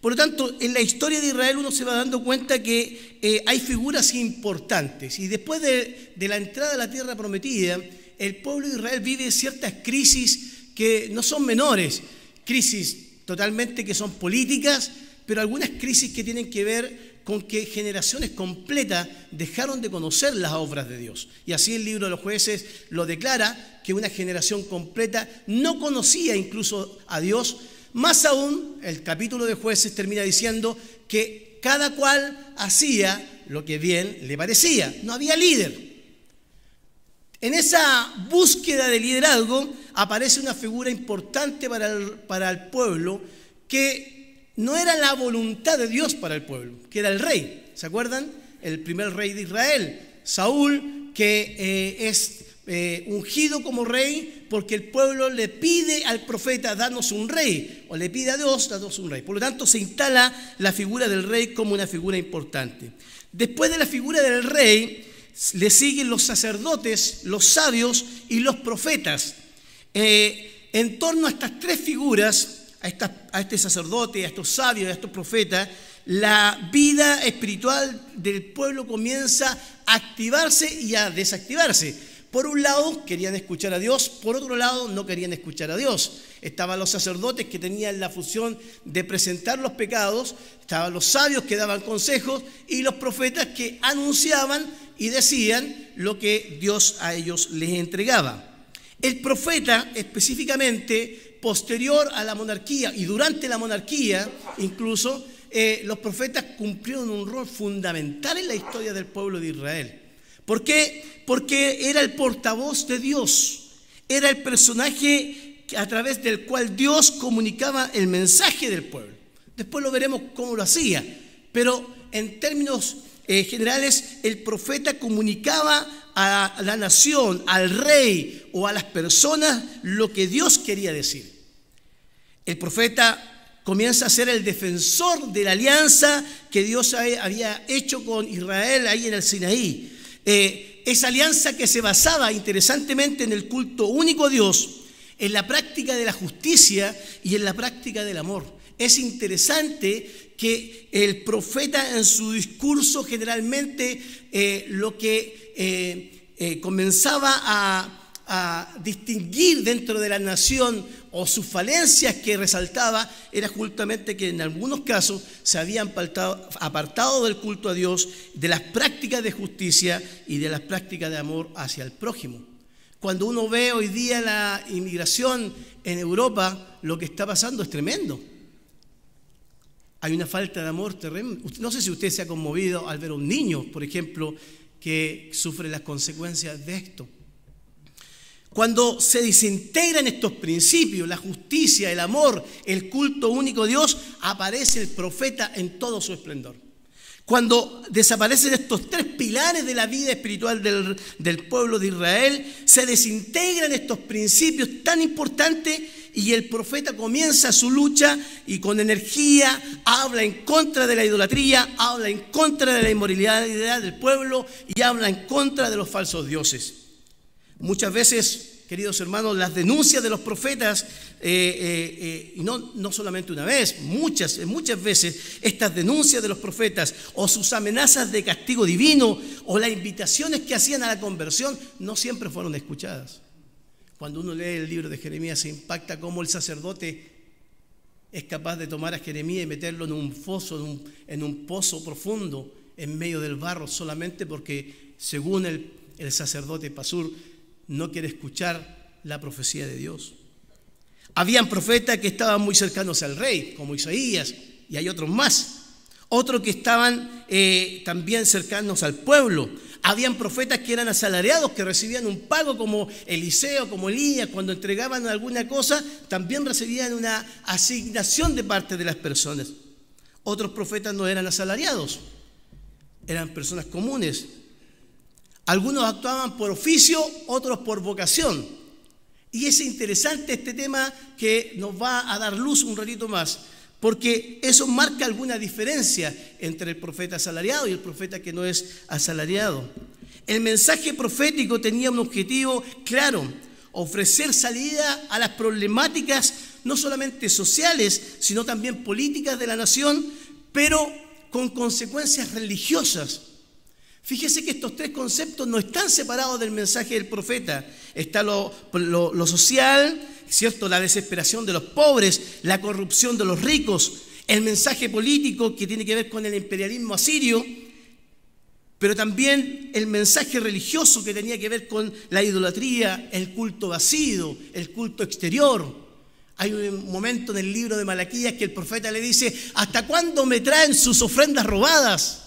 Por lo tanto, en la historia de Israel uno se va dando cuenta que hay figuras importantes. Y después de la entrada a la tierra prometida, el pueblo de Israel vive ciertas crisis que no son menores, crisis totalmente que son políticas, pero algunas crisis que tienen que ver con que generaciones completas dejaron de conocer las obras de Dios. Y así el libro de los Jueces lo declara, que una generación completa no conocía incluso a Dios. Más aún, el capítulo de Jueces termina diciendo que cada cual hacía lo que bien le parecía. No había líder. En esa búsqueda de liderazgo aparece una figura importante para el pueblo que no era la voluntad de Dios para el pueblo, que era el rey. ¿Se acuerdan? El primer rey de Israel, Saúl, que es ungido como rey porque el pueblo le pide al profeta, danos un rey, o le pide a Dios, danos un rey. Por lo tanto, se instala la figura del rey como una figura importante. Después de la figura del rey, le siguen los sacerdotes, los sabios y los profetas. En torno a estas tres figuras, a este sacerdote, a estos sabios, a estos profetas, la vida espiritual del pueblo comienza a activarse y a desactivarse. Por un lado querían escuchar a Dios, por otro lado no querían escuchar a Dios. Estaban los sacerdotes que tenían la función de presentar los pecados, estaban los sabios que daban consejos y los profetas que anunciaban y decían lo que Dios a ellos les entregaba. El profeta específicamente, posterior a la monarquía y durante la monarquía incluso, los profetas cumplieron un rol fundamental en la historia del pueblo de Israel. ¿Por qué? Porque era el portavoz de Dios, era el personaje a través del cual Dios comunicaba el mensaje del pueblo. Después lo veremos cómo lo hacía, pero en términos generales el profeta comunicaba a la nación, al rey o a las personas lo que Dios quería decir. El profeta comienza a ser el defensor de la alianza que Dios había hecho con Israel ahí en el Sinaí. Esa alianza que se basaba interesantemente en el culto único a Dios, en la práctica de la justicia y en la práctica del amor. Es interesante que el profeta en su discurso generalmente lo que comenzaba a distinguir dentro de la nación o sus falencias que resaltaba era justamente que en algunos casos se habían apartado del culto a Dios, de las prácticas de justicia y de las prácticas de amor hacia el prójimo. Cuando uno ve hoy día la inmigración en Europa, lo que está pasando es tremendo. Hay una falta de amor tremenda. No sé si usted se ha conmovido al ver a un niño, por ejemplo, que sufre las consecuencias de esto. Cuando se desintegran estos principios, la justicia, el amor, el culto único a Dios, aparece el profeta en todo su esplendor. Cuando desaparecen estos tres pilares de la vida espiritual del pueblo de Israel, se desintegran estos principios tan importantes y el profeta comienza su lucha y con energía habla en contra de la idolatría, habla en contra de la inmoralidad del pueblo y habla en contra de los falsos dioses. Muchas veces, queridos hermanos, las denuncias de los profetas, y no solamente una vez, muchas veces, estas denuncias de los profetas o sus amenazas de castigo divino o las invitaciones que hacían a la conversión, no siempre fueron escuchadas. Cuando uno lee el libro de Jeremías se impacta cómo el sacerdote es capaz de tomar a Jeremías y meterlo en un foso, en un pozo profundo en medio del barro, solamente porque, según el sacerdote Pasur, no quiere escuchar la profecía de Dios. Habían profetas que estaban muy cercanos al rey, como Isaías, y hay otros más. Otros que estaban también cercanos al pueblo. Habían profetas que eran asalariados, que recibían un pago, como Eliseo, como Elías. Cuando entregaban alguna cosa, también recibían una asignación de parte de las personas. Otros profetas no eran asalariados, eran personas comunes. Algunos actuaban por oficio, otros por vocación. Y es interesante este tema que nos va a dar luz un ratito más, porque eso marca alguna diferencia entre el profeta asalariado y el profeta que no es asalariado. El mensaje profético tenía un objetivo claro: ofrecer salida a las problemáticas no solamente sociales, sino también políticas de la nación, pero con consecuencias religiosas. Fíjese que estos tres conceptos no están separados del mensaje del profeta. Está lo social, ¿cierto? La desesperación de los pobres, la corrupción de los ricos, el mensaje político que tiene que ver con el imperialismo asirio, pero también el mensaje religioso que tenía que ver con la idolatría, el culto vacío, el culto exterior. Hay un momento en el libro de Malaquías que el profeta le dice: ¿hasta cuándo me traen sus ofrendas robadas?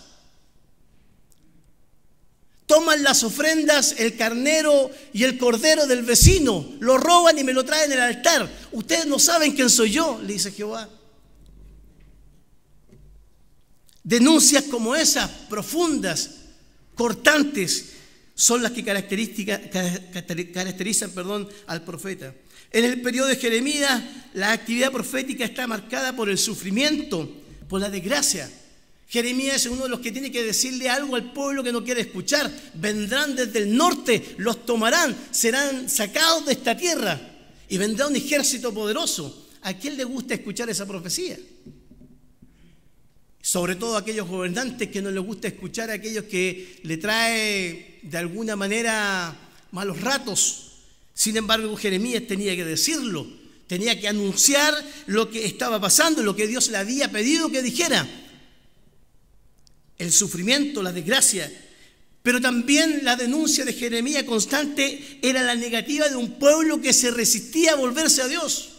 Toman las ofrendas, el carnero y el cordero del vecino, lo roban y me lo traen al altar. Ustedes no saben quién soy yo, le dice Jehová. Denuncias como esas, profundas, cortantes, son las que caracterizan al profeta. En el periodo de Jeremías, la actividad profética está marcada por el sufrimiento, por la desgracia. Jeremías es uno de los que tiene que decirle algo al pueblo que no quiere escuchar. Vendrán desde el norte, los tomarán, serán sacados de esta tierra y vendrá un ejército poderoso. ¿A quién le gusta escuchar esa profecía? Sobre todo a aquellos gobernantes que no les gusta escuchar a aquellos que le trae de alguna manera malos ratos. Sin embargo, Jeremías tenía que decirlo, tenía que anunciar lo que estaba pasando, lo que Dios le había pedido que dijera. El sufrimiento, la desgracia, pero también la denuncia de Jeremías constante era la negativa de un pueblo que se resistía a volverse a Dios.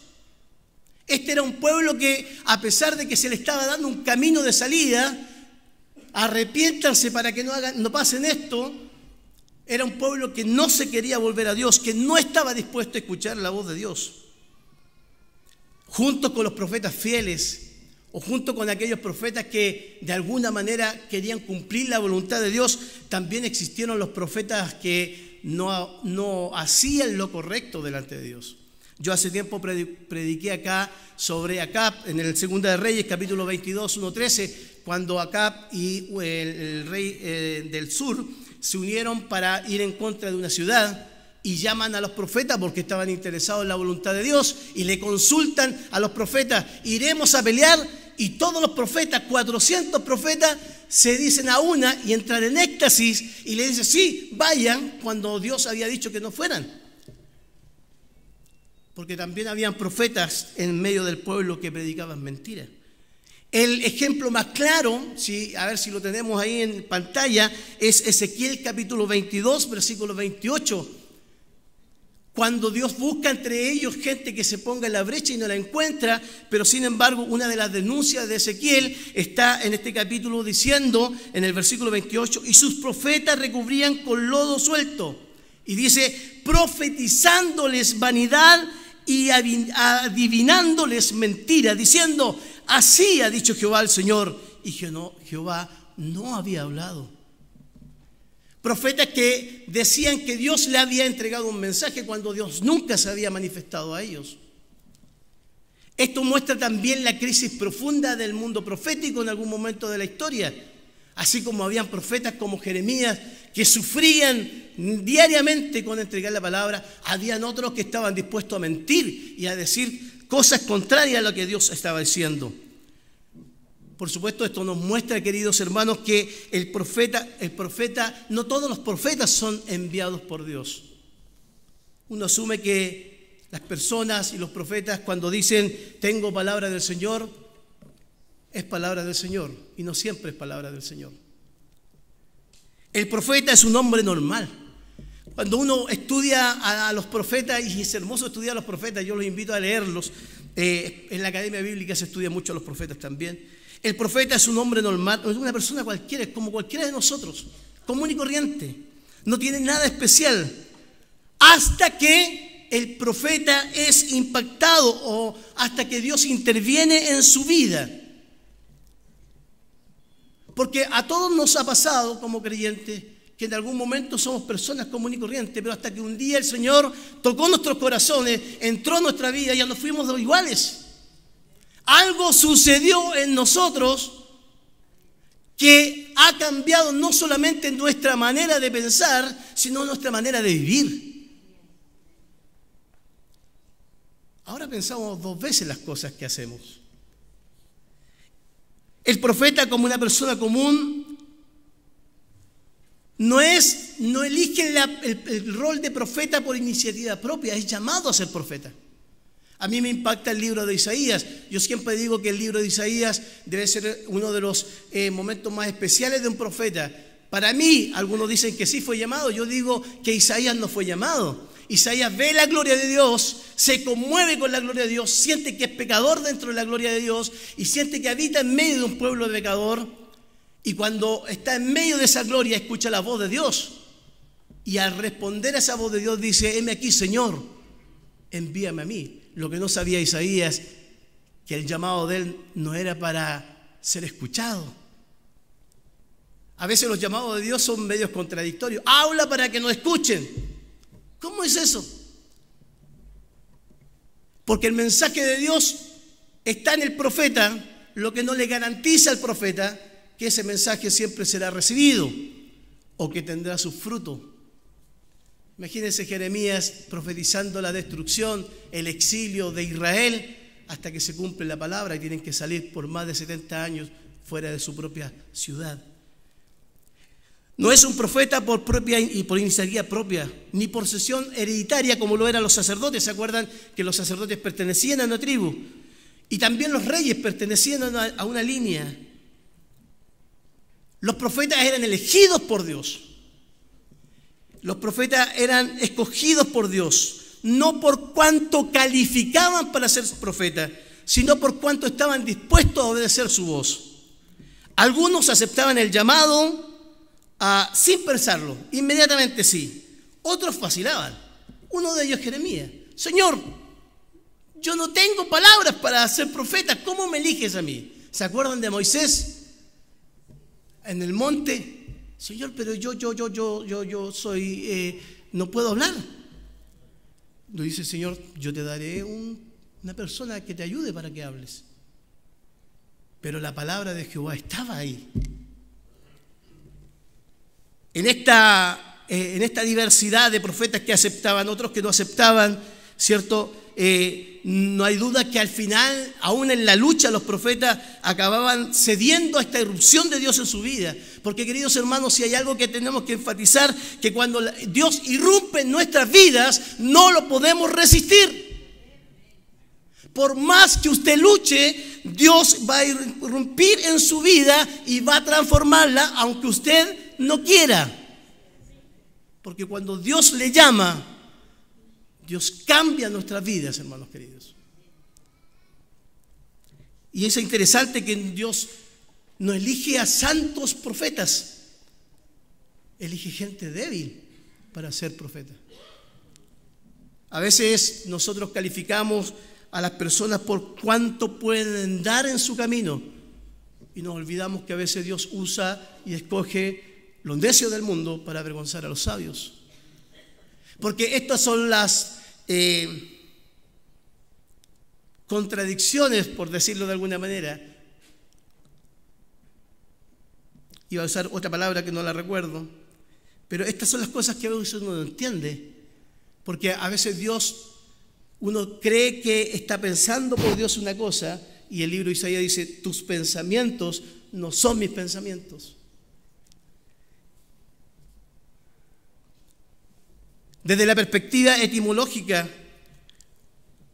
Este era un pueblo que, a pesar de que se le estaba dando un camino de salida, arrepiéntanse para que no pasen esto, era un pueblo que no se quería volver a Dios, que no estaba dispuesto a escuchar la voz de Dios. Junto con los profetas fieles, o junto con aquellos profetas que de alguna manera querían cumplir la voluntad de Dios, también existieron los profetas que no hacían lo correcto delante de Dios. Yo hace tiempo prediqué acá sobre Acab, en el Segunda de Reyes, capítulo 22, 1-13, cuando Acab y el rey del sur se unieron para ir en contra de una ciudad y llaman a los profetas porque estaban interesados en la voluntad de Dios y le consultan a los profetas: iremos a pelear. Y todos los profetas, 400 profetas, se dicen a una y entran en éxtasis y le dicen: sí, vayan, cuando Dios había dicho que no fueran. Porque también habían profetas en medio del pueblo que predicaban mentiras. El ejemplo más claro, a ver si lo tenemos ahí en pantalla, es Ezequiel capítulo 22, versículo 28. Cuando Dios busca entre ellos gente que se ponga en la brecha y no la encuentra, pero sin embargo una de las denuncias de Ezequiel está en este capítulo diciendo, en el versículo 28, y sus profetas recubrían con lodo suelto. Y dice, profetizándoles vanidad y adivinándoles mentira, diciendo: así ha dicho Jehová el Señor. Y Jehová no había hablado. Profetas que decían que Dios le había entregado un mensaje cuando Dios nunca se había manifestado a ellos. Esto muestra también la crisis profunda del mundo profético en algún momento de la historia. Así como habían profetas como Jeremías que sufrían diariamente con entregar la palabra, habían otros que estaban dispuestos a mentir y a decir cosas contrarias a lo que Dios estaba diciendo. Por supuesto, esto nos muestra, queridos hermanos, que el profeta, no todos los profetas son enviados por Dios. Uno asume que las personas y los profetas, cuando dicen tengo palabra del Señor, es palabra del Señor, y no siempre es palabra del Señor. El profeta es un hombre normal. Cuando uno estudia a los profetas, y es hermoso estudiar a los profetas, yo los invito a leerlos, en la Academia Bíblica se estudia mucho a los profetas también. El profeta es un hombre normal, es una persona cualquiera, es como cualquiera de nosotros, común y corriente, no tiene nada especial, hasta que el profeta es impactado o hasta que Dios interviene en su vida. Porque a todos nos ha pasado como creyentes que en algún momento somos personas comunes y corrientes, pero hasta que un día el Señor tocó nuestros corazones, entró en nuestra vida y ya nos fuimos iguales. Algo sucedió en nosotros que ha cambiado no solamente nuestra manera de pensar, sino nuestra manera de vivir. Ahora ahora pensamos 2 veces las cosas que hacemos. El profeta, como una persona común, no elige el rol de profeta por iniciativa propia, es llamado a ser profeta. A mí me impacta el libro de Isaías. Yo siempre digo que el libro de Isaías debe ser uno de los momentos más especiales de un profeta. Para mí, algunos dicen que sí fue llamado, yo digo que Isaías no fue llamado. Isaías ve la gloria de Dios, se conmueve con la gloria de Dios, siente que es pecador dentro de la gloria de Dios y siente que habita en medio de un pueblo pecador. Y cuando está en medio de esa gloria, escucha la voz de Dios. Y al responder a esa voz de Dios dice: heme aquí, Señor, envíame a mí. Lo que no sabía Isaías, que el llamado de él no era para ser escuchado. A veces los llamados de Dios son medios contradictorios. Habla para que nos escuchen. ¿Cómo es eso? Porque el mensaje de Dios está en el profeta, lo que no le garantiza al profeta que ese mensaje siempre será recibido o que tendrá su fruto. Imagínense Jeremías profetizando la destrucción, el exilio de Israel, hasta que se cumple la palabra y tienen que salir por más de 70 años fuera de su propia ciudad. No es un profeta por iniciativa propia, ni por sucesión hereditaria como lo eran los sacerdotes. ¿Se acuerdan que los sacerdotes pertenecían a una tribu? Y también los reyes pertenecían a una línea. Los profetas eran elegidos por Dios. Los profetas eran escogidos por Dios, no por cuánto calificaban para ser profetas, sino por cuánto estaban dispuestos a obedecer su voz. Algunos aceptaban el llamado sin pensarlo, inmediatamente sí. Otros vacilaban. Uno de ellos, Jeremías: Señor, yo no tengo palabras para ser profeta, ¿cómo me eliges a mí? ¿Se acuerdan de Moisés en el monte? Señor, pero yo soy, no puedo hablar. Lo dice: Señor, yo te daré una persona que te ayude para que hables. Pero la palabra de Jehová estaba ahí. En esta diversidad de profetas que aceptaban, otros que no aceptaban, ¿cierto? No hay duda que al final, aún en la lucha, los profetas acababan cediendo a esta irrupción de Dios en su vida. Porque, queridos hermanos, si hay algo que tenemos que enfatizar, que cuando Dios irrumpe en nuestras vidas, no lo podemos resistir. Por más que usted luche, Dios va a irrumpir en su vida y va a transformarla, aunque usted no quiera. Porque cuando Dios le llama, Dios cambia nuestras vidas, hermanos queridos. Y es interesante que Dios no elige a santos profetas, elige gente débil para ser profeta. A veces nosotros calificamos a las personas por cuánto pueden dar en su camino y nos olvidamos que a veces Dios usa y escoge los necios del mundo para avergonzar a los sabios. Porque estas son las contradicciones, por decirlo de alguna manera. Iba a usar otra palabra que no la recuerdo, pero estas son las cosas que a veces uno no entiende, porque a veces uno cree que está pensando por Dios una cosa, y el libro de Isaías dice: tus pensamientos no son mis pensamientos. Desde la perspectiva etimológica,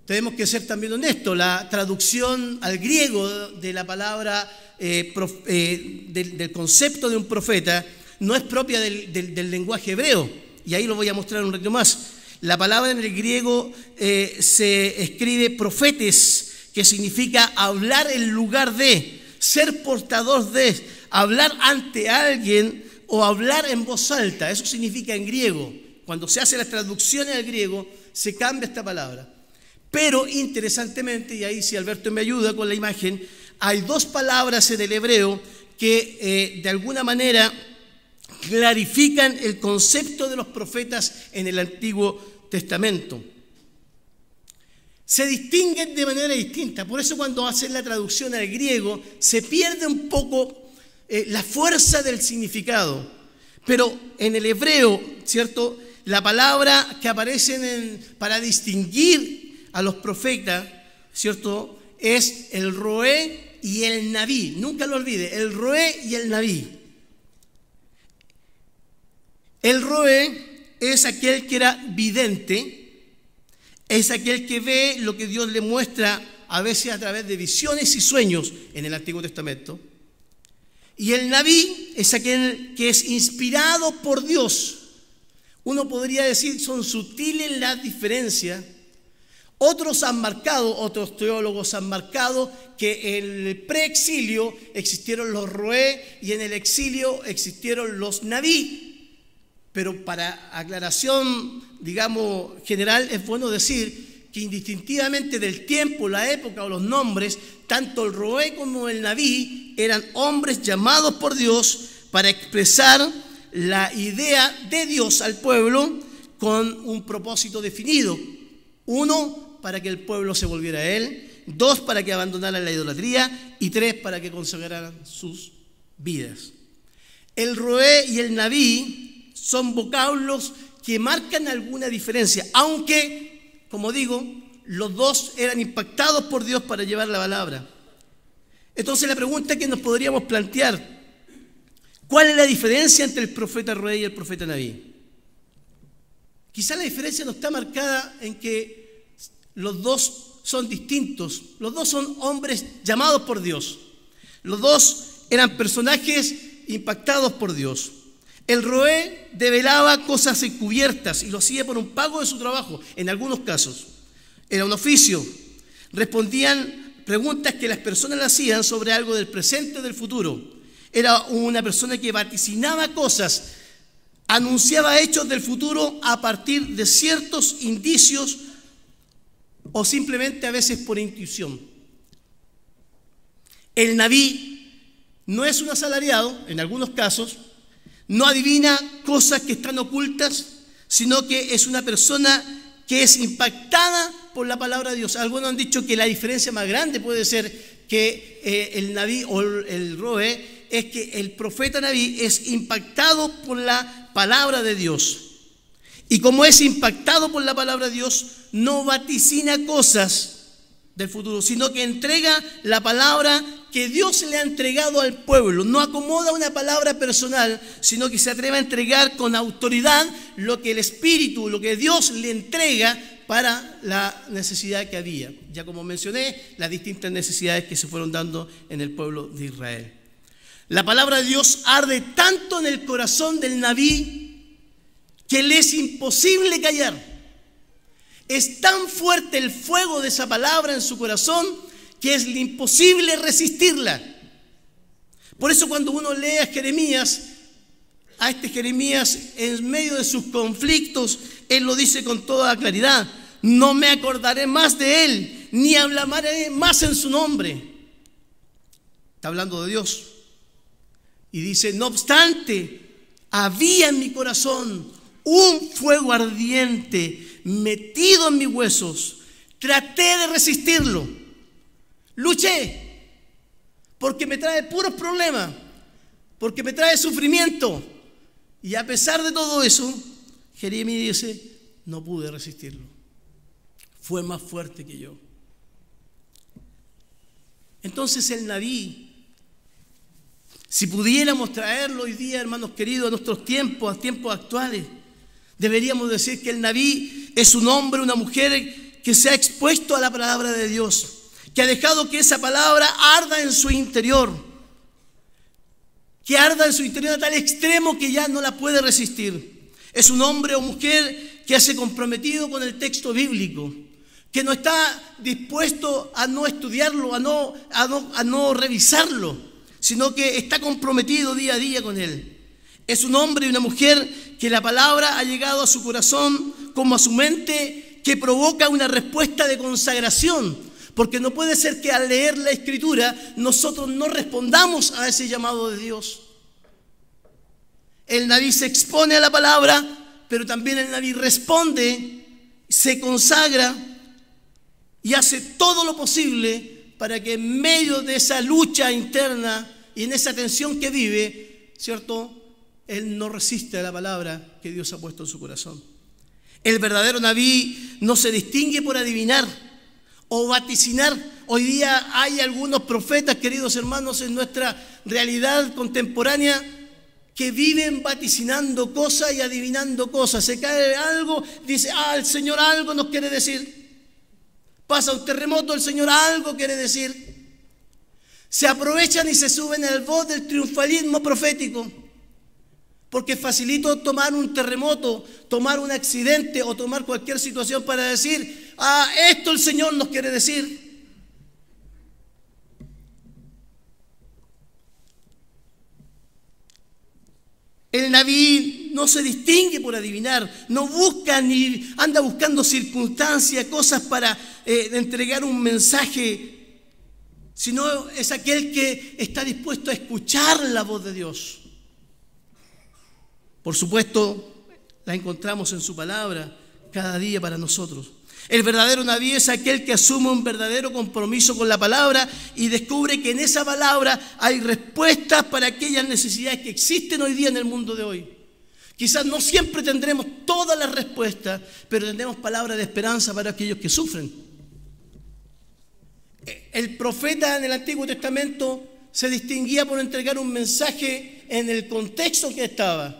tenemos que ser también honestos. La traducción al griego de la palabra, del concepto de un profeta, no es propia del lenguaje hebreo. Y ahí lo voy a mostrar un ratito más. La palabra en el griego se escribe profetes, que significa hablar en lugar de, ser portador de, hablar ante alguien o hablar en voz alta. Eso significa en griego. Cuando se hace las traducciones al griego, se cambia esta palabra. Pero interesantemente, y ahí si Alberto me ayuda con la imagen, hay 2 palabras en el hebreo que de alguna manera clarifican el concepto de los profetas en el Antiguo Testamento. Se distinguen de manera distinta. Por eso cuando hacen la traducción al griego se pierde un poco la fuerza del significado. Pero en el hebreo, ¿cierto?, la palabra que aparece para distinguir a los profetas, ¿cierto?, es el Roé y el Naví. Nunca lo olvide, el Roé y el Naví. El Roé es aquel que era vidente, es aquel que ve lo que Dios le muestra a veces a través de visiones y sueños en el Antiguo Testamento. Y el Naví es aquel que es inspirado por Dios. Uno podría decir, son sutiles las diferencias. Otros teólogos han marcado que en el preexilio existieron los Roé y en el exilio existieron los Naví. Pero para aclaración, digamos, general, es bueno decir que indistintivamente del tiempo, la época o los nombres, tanto el Roé como el Naví eran hombres llamados por Dios para expresar la idea de Dios al pueblo con un propósito definido. Uno, para que el pueblo se volviera a Él. Dos, para que abandonaran la idolatría. Y tres, para que consagraran sus vidas. El Roé y el Naví son vocablos que marcan alguna diferencia, aunque, como digo, los dos eran impactados por Dios para llevar la palabra. Entonces la pregunta que nos podríamos plantear: ¿cuál es la diferencia entre el profeta Roé y el profeta Naví? Quizá la diferencia no está marcada en que los dos son distintos, los dos son hombres llamados por Dios, los dos eran personajes impactados por Dios. El Roé develaba cosas encubiertas y lo hacía por un pago de su trabajo, en algunos casos. Era un oficio, respondían preguntas que las personas le hacían sobre algo del presente o del futuro. Era una persona que vaticinaba cosas, anunciaba hechos del futuro a partir de ciertos indicios o simplemente a veces por intuición. El Naví no es un asalariado, en algunos casos, no adivina cosas que están ocultas, sino que es una persona que es impactada por la palabra de Dios. Algunos han dicho que la diferencia más grande puede ser que el Naví o el Roé es que el profeta Naví es impactado por la palabra de Dios. Y como es impactado por la palabra de Dios, no vaticina cosas del futuro, sino que entrega la palabra que Dios le ha entregado al pueblo. No acomoda una palabra personal, sino que se atreve a entregar con autoridad lo que el Espíritu, lo que Dios le entrega para la necesidad que había. Ya como mencioné, las distintas necesidades que se fueron dando en el pueblo de Israel. La palabra de Dios arde tanto en el corazón del Naví que le es imposible callar. Es tan fuerte el fuego de esa palabra en su corazón que es imposible resistirla. Por eso cuando uno lee a Jeremías, en medio de sus conflictos, él lo dice con toda claridad: no me acordaré más de él, ni hablaré más en su nombre. Está hablando de Dios. Y dice: no obstante, había en mi corazón un fuego ardiente metido en mis huesos. Traté de resistirlo, luché, porque me trae puros problemas, porque me trae sufrimiento. Y a pesar de todo eso, Jeremías dice: no pude resistirlo, fue más fuerte que yo. Entonces el Naví, si pudiéramos traerlo hoy día, hermanos queridos, a nuestros tiempos, a tiempos actuales, deberíamos decir que el Naví es un hombre, una mujer que se ha expuesto a la palabra de Dios, que ha dejado que esa palabra arda en su interior, que arda en su interior a tal extremo que ya no la puede resistir. Es un hombre o mujer que se ha comprometido con el texto bíblico, que no está dispuesto a no estudiarlo, a no revisarlo, sino que está comprometido día a día con él. Es un hombre y una mujer que la palabra ha llegado a su corazón como a su mente, que provoca una respuesta de consagración, porque no puede ser que al leer la Escritura nosotros no respondamos a ese llamado de Dios. El Naví se expone a la palabra, pero también el Naví responde, se consagra y hace todo lo posible para que en medio de esa lucha interna y en esa tensión que vive, ¿cierto?, él no resiste a la palabra que Dios ha puesto en su corazón. El verdadero Naví no se distingue por adivinar o vaticinar. Hoy día hay algunos profetas, queridos hermanos, en nuestra realidad contemporánea que viven vaticinando cosas y adivinando cosas. Se cae algo, dice, el Señor algo nos quiere decir. Pasa un terremoto, el Señor algo quiere decir. Se aprovechan y se suben al voz del triunfalismo profético. Porque es facilito tomar un terremoto, tomar un accidente o tomar cualquier situación para decir, esto el Señor nos quiere decir. El Naví no se distingue por adivinar, no busca ni anda buscando circunstancias, cosas para entregar un mensaje, sino es aquel que está dispuesto a escuchar la voz de Dios. Por supuesto, la encontramos en su palabra cada día para nosotros. El verdadero Naví es aquel que asume un verdadero compromiso con la palabra y descubre que en esa palabra hay respuestas para aquellas necesidades que existen hoy día en el mundo de hoy. Quizás no siempre tendremos todas las respuestas, pero tendremos palabras de esperanza para aquellos que sufren. El profeta en el Antiguo Testamento se distinguía por entregar un mensaje en el contexto que estaba.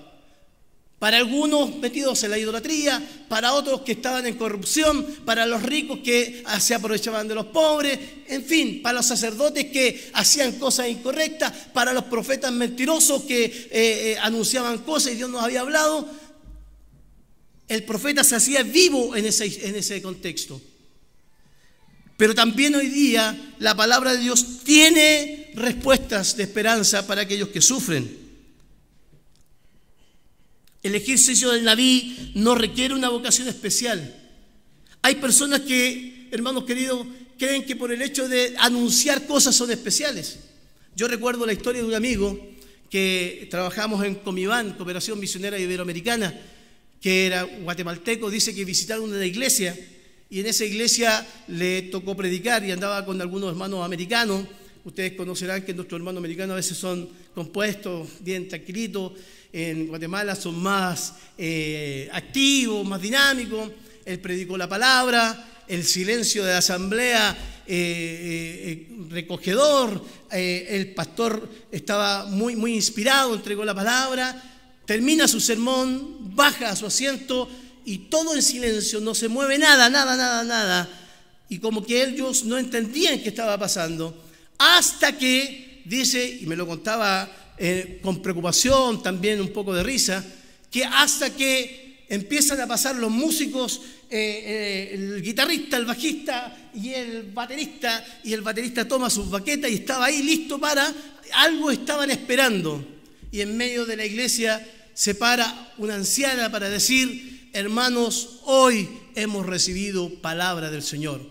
Para algunos metidos en la idolatría, para otros que estaban en corrupción, para los ricos que se aprovechaban de los pobres, en fin, para los sacerdotes que hacían cosas incorrectas, para los profetas mentirosos que anunciaban cosas y Dios nos había hablado. El profeta se hacía vivo en ese contexto. Pero también hoy día la palabra de Dios tiene respuestas de esperanza para aquellos que sufren. El ejercicio del Naví no requiere una vocación especial. Hay personas que, hermanos queridos, creen que por el hecho de anunciar cosas son especiales. Yo recuerdo la historia de un amigo que trabajamos en Comiván, Cooperación Misionera Iberoamericana, que era guatemalteco. Dice que visitaron una iglesia y en esa iglesia le tocó predicar y andaba con algunos hermanos americanos. Ustedes conocerán que nuestros hermanos americanos a veces son compuestos, bien tranquilitos. En Guatemala son más activos, más dinámicos. Él predicó la palabra, el silencio de la asamblea recogedor. El pastor estaba muy, muy inspirado, entregó la palabra, termina su sermón, baja a su asiento y todo en silencio, no se mueve nada. Y como que ellos no entendían qué estaba pasando, hasta que, dice, y me lo contaba con preocupación, también un poco de risa, que hasta que empiezan a pasar los músicos, el guitarrista, el bajista y el baterista toma sus baquetas y estaba ahí listo para, algo estaban esperando. Y en medio de la iglesia se para una anciana para decir, hermanos, hoy hemos recibido palabra del Señor.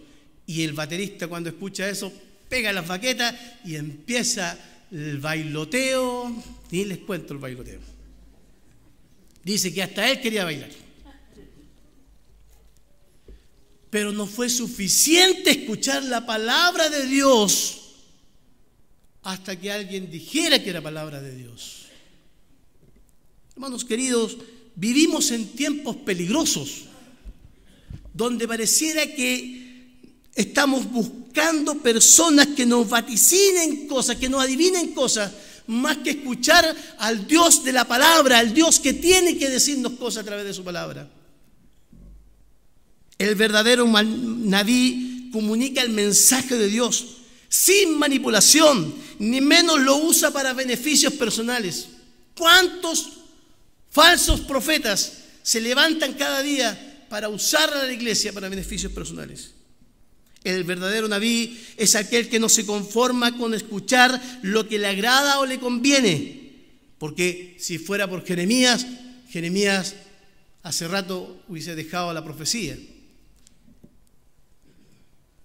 Y el baterista, cuando escucha eso, pega las baquetas y empieza el bailoteo. Ni les cuento el bailoteo. Dice que hasta él quería bailar. Pero no fue suficiente escuchar la palabra de Dios hasta que alguien dijera que era palabra de Dios. Hermanos queridos, vivimos en tiempos peligrosos, donde pareciera que estamos buscando personas que nos vaticinen cosas, que nos adivinen cosas, más que escuchar al Dios de la palabra, al Dios que tiene que decirnos cosas a través de su palabra. El verdadero Naví comunica el mensaje de Dios sin manipulación, ni menos lo usa para beneficios personales. ¿Cuántos falsos profetas se levantan cada día para usar a la iglesia para beneficios personales? El verdadero Naví es aquel que no se conforma con escuchar lo que le agrada o le conviene. Porque si fuera por Jeremías hace rato hubiese dejado la profecía.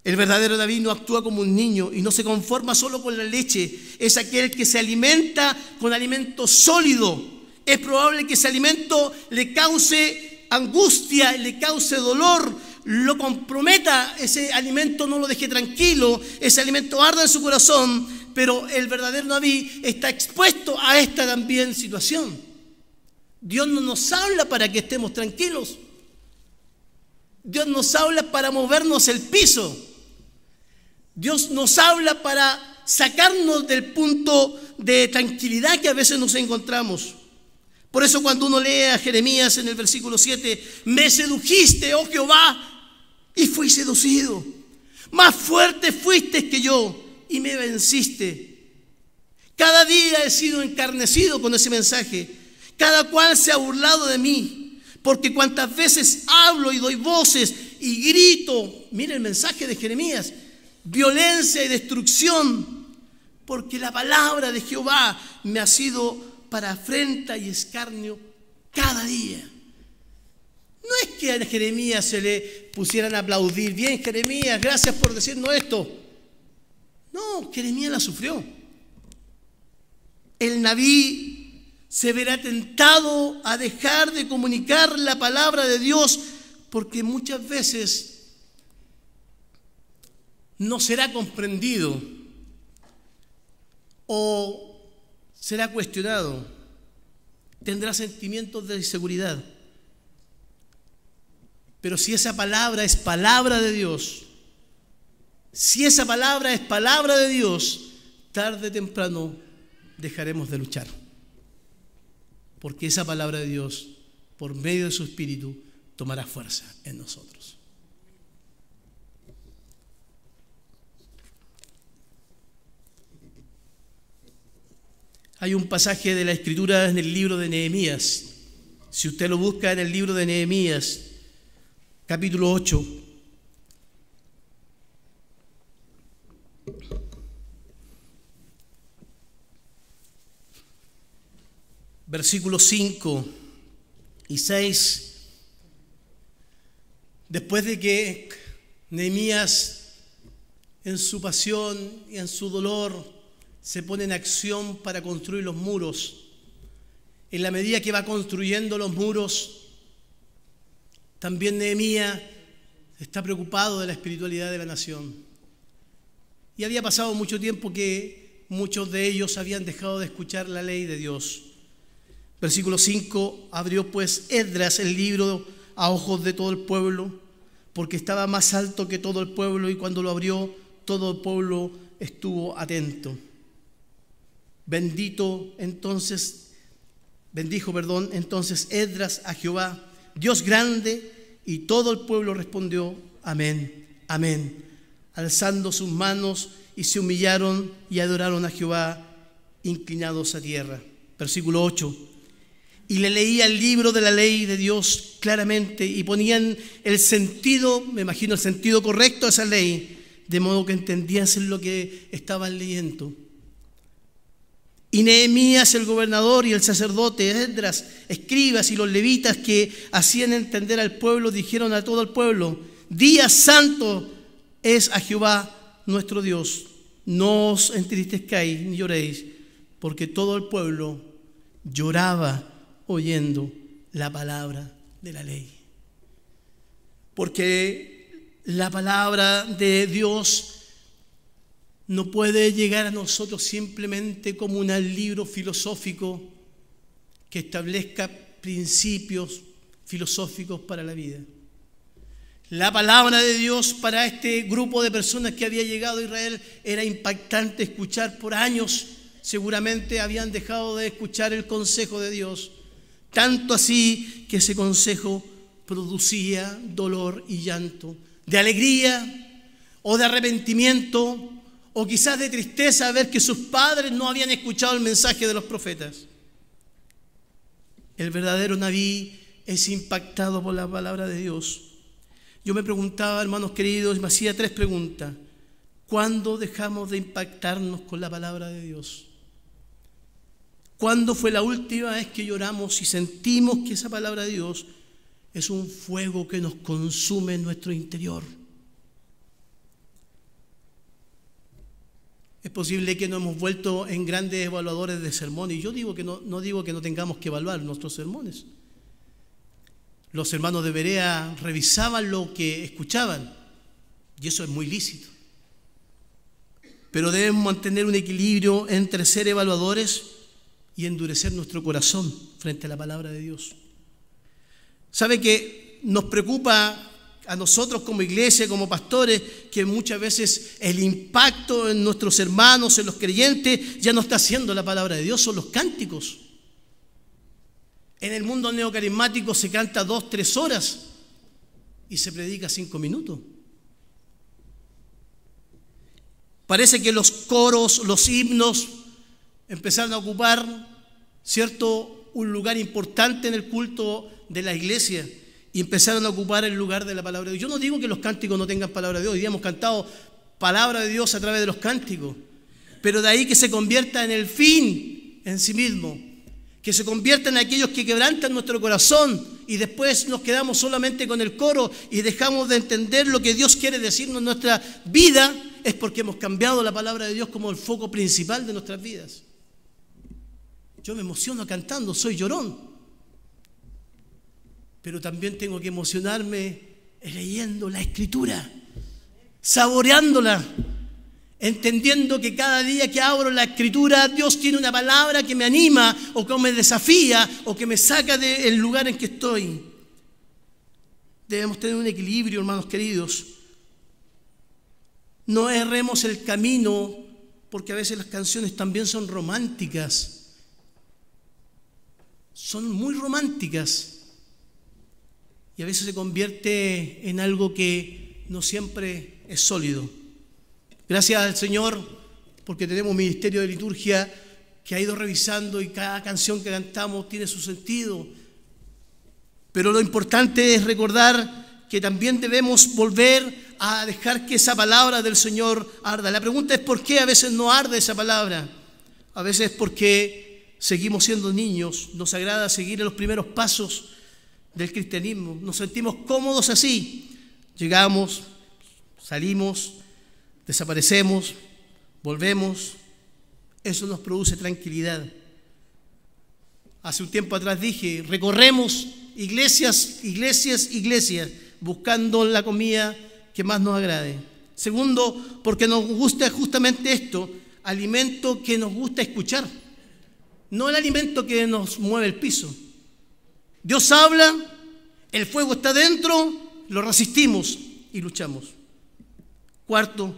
El verdadero Naví no actúa como un niño y no se conforma solo con la leche. Es aquel que se alimenta con alimento sólido. Es probable que ese alimento le cause angustia, le cause dolor, lo comprometa, ese alimento no lo deje tranquilo, ese alimento arda en su corazón, pero el verdadero Naví está expuesto a esta también situación. Dios no nos habla para que estemos tranquilos. Dios nos habla para movernos el piso. Dios nos habla para sacarnos del punto de tranquilidad que a veces nos encontramos. Por eso cuando uno lee a Jeremías en el versículo 7, me sedujiste, oh Jehová, y fui seducido. Más fuerte fuiste que yo y me venciste. Cada día he sido encarnecido con ese mensaje. Cada cual se ha burlado de mí. Porque cuantas veces hablo y doy voces y grito, mire el mensaje de Jeremías, violencia y destrucción, porque la palabra de Jehová me ha sido para afrenta y escarnio cada día. No es que a Jeremías se le pusieran a aplaudir, bien Jeremías, gracias por decirnos esto. No, Jeremías la sufrió. El Nabí se verá tentado a dejar de comunicar la palabra de Dios porque muchas veces no será comprendido o será cuestionado, tendrá sentimientos de inseguridad. Pero si esa palabra es palabra de Dios, si esa palabra es palabra de Dios, tarde o temprano dejaremos de luchar. Porque esa palabra de Dios, por medio de su Espíritu, tomará fuerza en nosotros. Hay un pasaje de la Escritura en el libro de Nehemías. Si usted lo busca en el libro de Nehemías, capítulo 8. Versículos 5 y 6. Después de que Nehemías, en su pasión y en su dolor, se pone en acción para construir los muros, en la medida que va construyendo los muros, también Nehemías está preocupado de la espiritualidad de la nación. Y había pasado mucho tiempo que muchos de ellos habían dejado de escuchar la ley de Dios. Versículo 5, abrió pues Esdras el libro a ojos de todo el pueblo, porque estaba más alto que todo el pueblo, y cuando lo abrió, todo el pueblo estuvo atento. Bendijo entonces Esdras a Jehová, Dios grande, y todo el pueblo respondió, amén, amén, alzando sus manos, y se humillaron y adoraron a Jehová, inclinados a tierra. Versículo 8. Y le leía el libro de la ley de Dios claramente y ponían el sentido, me imagino el sentido correcto de esa ley, de modo que entendiesen lo que estaban leyendo. Y Nehemías el gobernador y el sacerdote Esdras, escribas y los levitas que hacían entender al pueblo, dijeron a todo el pueblo, día santo es a Jehová nuestro Dios, no os entristezcáis ni lloréis, porque todo el pueblo lloraba oyendo la palabra de la ley. Porque la palabra de Dios no puede llegar a nosotros simplemente como un libro filosófico que establezca principios filosóficos para la vida. La palabra de Dios para este grupo de personas que había llegado a Israel era impactante escuchar por años. Seguramente habían dejado de escuchar el consejo de Dios, tanto así que ese consejo producía dolor y llanto, de alegría o de arrepentimiento o quizás de tristeza ver que sus padres no habían escuchado el mensaje de los profetas. El verdadero Nabí es impactado por la palabra de Dios. Yo me preguntaba, hermanos queridos, me hacía 3 preguntas. ¿Cuándo dejamos de impactarnos con la palabra de Dios? ¿Cuándo fue la última vez que lloramos y sentimos que esa palabra de Dios es un fuego que nos consume en nuestro interior? Es posible que nos hemos vuelto en grandes evaluadores de sermones. Y yo digo que no digo que no tengamos que evaluar nuestros sermones. Los hermanos de Berea revisaban lo que escuchaban, y eso es muy lícito. Pero debemos mantener un equilibrio entre ser evaluadores y endurecer nuestro corazón frente a la palabra de Dios. ¿Sabe que nos preocupa a nosotros como iglesia, como pastores, que muchas veces el impacto en nuestros hermanos, en los creyentes, ya no está siendo la palabra de Dios, son los cánticos. En el mundo neocarismático se canta 2-3 horas y se predica 5 minutos. Parece que los coros, los himnos empezaron a ocupar, ¿cierto?, un lugar importante en el culto de la iglesia y empezaron a ocupar el lugar de la palabra de Dios. Yo no digo que los cánticos no tengan palabra de Dios, hoy día hemos cantado palabra de Dios a través de los cánticos, pero de ahí que se convierta en el fin en sí mismo, que se convierta en aquellos que quebrantan nuestro corazón y después nos quedamos solamente con el coro y dejamos de entender lo que Dios quiere decirnos en nuestra vida, es porque hemos cambiado la palabra de Dios como el foco principal de nuestras vidas. Yo me emociono cantando, soy llorón, pero también tengo que emocionarme leyendo la Escritura, saboreándola, entendiendo que cada día que abro la Escritura, Dios tiene una palabra que me anima o que me desafía o que me saca del lugar en que estoy. Debemos tener un equilibrio, hermanos queridos. No erremos el camino, porque a veces las canciones también son románticas. Son muy románticas y a veces se convierte en algo que no siempre es sólido. Gracias al Señor porque tenemos un ministerio de liturgia que ha ido revisando y cada canción que cantamos tiene su sentido. Pero lo importante es recordar que también debemos volver a dejar que esa palabra del Señor arda. La pregunta es ¿por qué a veces no arde esa palabra? A veces porque seguimos siendo niños, nos agrada seguir en los primeros pasos del cristianismo, nos sentimos cómodos así. Llegamos, salimos, desaparecemos, volvemos. Eso nos produce tranquilidad. Hace un tiempo atrás dije, recorremos iglesias, buscando la comida que más nos agrade. Segundo, porque nos gusta justamente esto, alimento que nos gusta escuchar, no el alimento que nos mueve el piso. Dios habla, el fuego está dentro, lo resistimos y luchamos. Cuarto,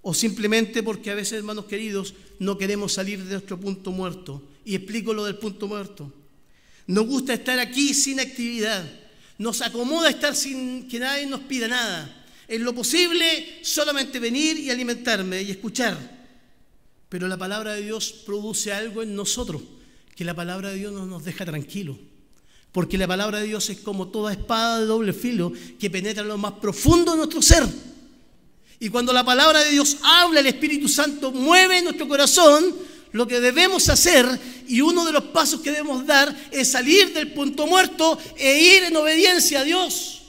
o simplemente porque a veces, hermanos queridos, no queremos salir de nuestro punto muerto. Y explico lo del punto muerto. Nos gusta estar aquí sin actividad. Nos acomoda estar sin que nadie nos pida nada. En lo posible, solamente venir y alimentarme y escuchar. Pero la palabra de Dios produce algo en nosotros, que la palabra de Dios no nos deja tranquilos. Porque la palabra de Dios es como toda espada de doble filo que penetra en lo más profundo de nuestro ser. Y cuando la palabra de Dios habla, el Espíritu Santo mueve nuestro corazón. Lo que debemos hacer, y uno de los pasos que debemos dar, es salir del punto muerto e ir en obediencia a Dios.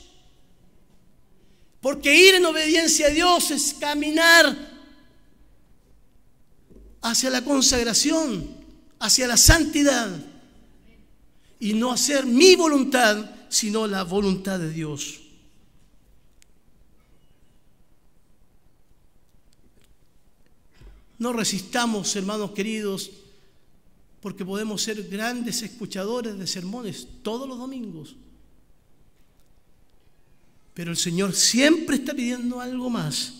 Porque ir en obediencia a Dios es caminar hacia la consagración, hacia la santidad, y no hacer mi voluntad, sino la voluntad de Dios. No resistamos, hermanos queridos, porque podemos ser grandes escuchadores de sermones todos los domingos. Pero el Señor siempre está pidiendo algo más.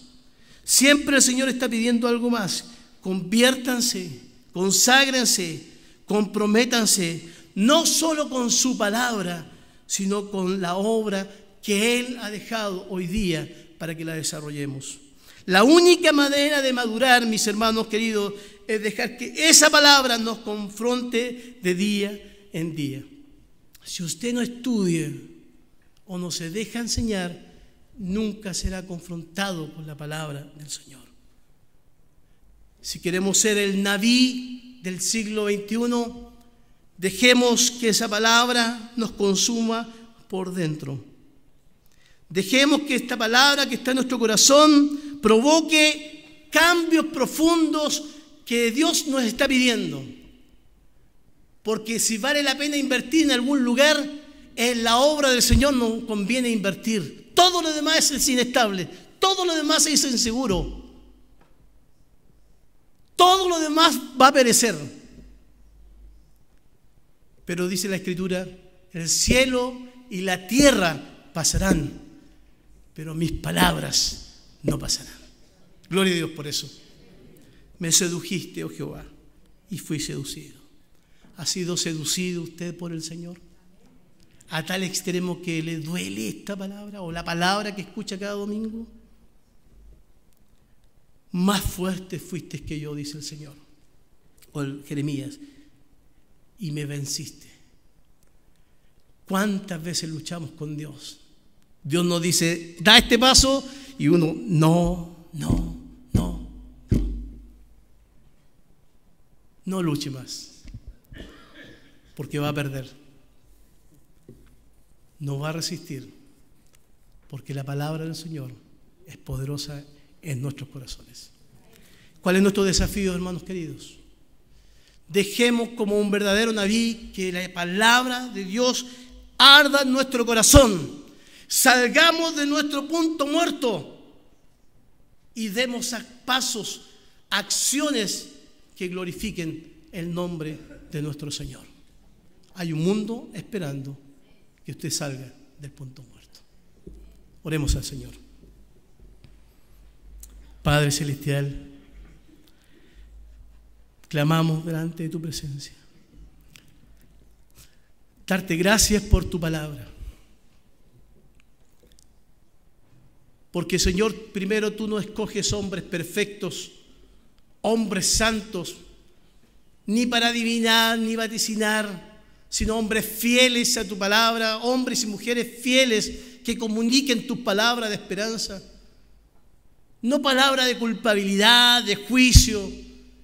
Siempre el Señor está pidiendo algo más. Conviértanse, conságrense, comprométanse, no solo con su palabra, sino con la obra que Él ha dejado hoy día para que la desarrollemos. La única manera de madurar, mis hermanos queridos, es dejar que esa palabra nos confronte de día en día. Si usted no estudia o no se deja enseñar, nunca será confrontado con la palabra del Señor. Si queremos ser el Naví del siglo XXI, dejemos que esa palabra nos consuma por dentro. Dejemos que esta palabra que está en nuestro corazón provoque cambios profundos que Dios nos está pidiendo. Porque si vale la pena invertir en algún lugar, en la obra del Señor nos conviene invertir. Todo lo demás es inestable, todo lo demás es inseguro, todo lo demás va a perecer. Pero dice la Escritura, el cielo y la tierra pasarán, pero mis palabras no pasarán. Gloria a Dios por eso. Me sedujiste, oh Jehová, y fui seducido. ¿Ha sido seducido usted por el Señor? A tal extremo que le duele esta palabra o la palabra que escucha cada domingo. Más fuerte fuiste que yo, dice el Señor, o el Jeremías, y me venciste. ¿Cuántas veces luchamos con Dios? Dios nos dice, da este paso, y uno, no. No luche más, porque va a perder. No va a resistir, porque la palabra del Señor es poderosa en nuestros corazones. ¿Cuál es nuestro desafío, hermanos queridos? Dejemos como un verdadero Naví que la palabra de Dios arda en nuestro corazón. Salgamos de nuestro punto muerto y demos pasos, acciones que glorifiquen el nombre de nuestro Señor. Hay un mundo esperando que usted salga del punto muerto. Oremos al Señor. Padre Celestial, clamamos delante de tu presencia. Darte gracias por tu palabra. Porque, Señor, primero tú no escoges hombres perfectos, hombres santos, ni para adivinar, ni vaticinar, sino hombres fieles a tu palabra, hombres y mujeres fieles que comuniquen tu palabra de esperanza. No palabra de culpabilidad, de juicio,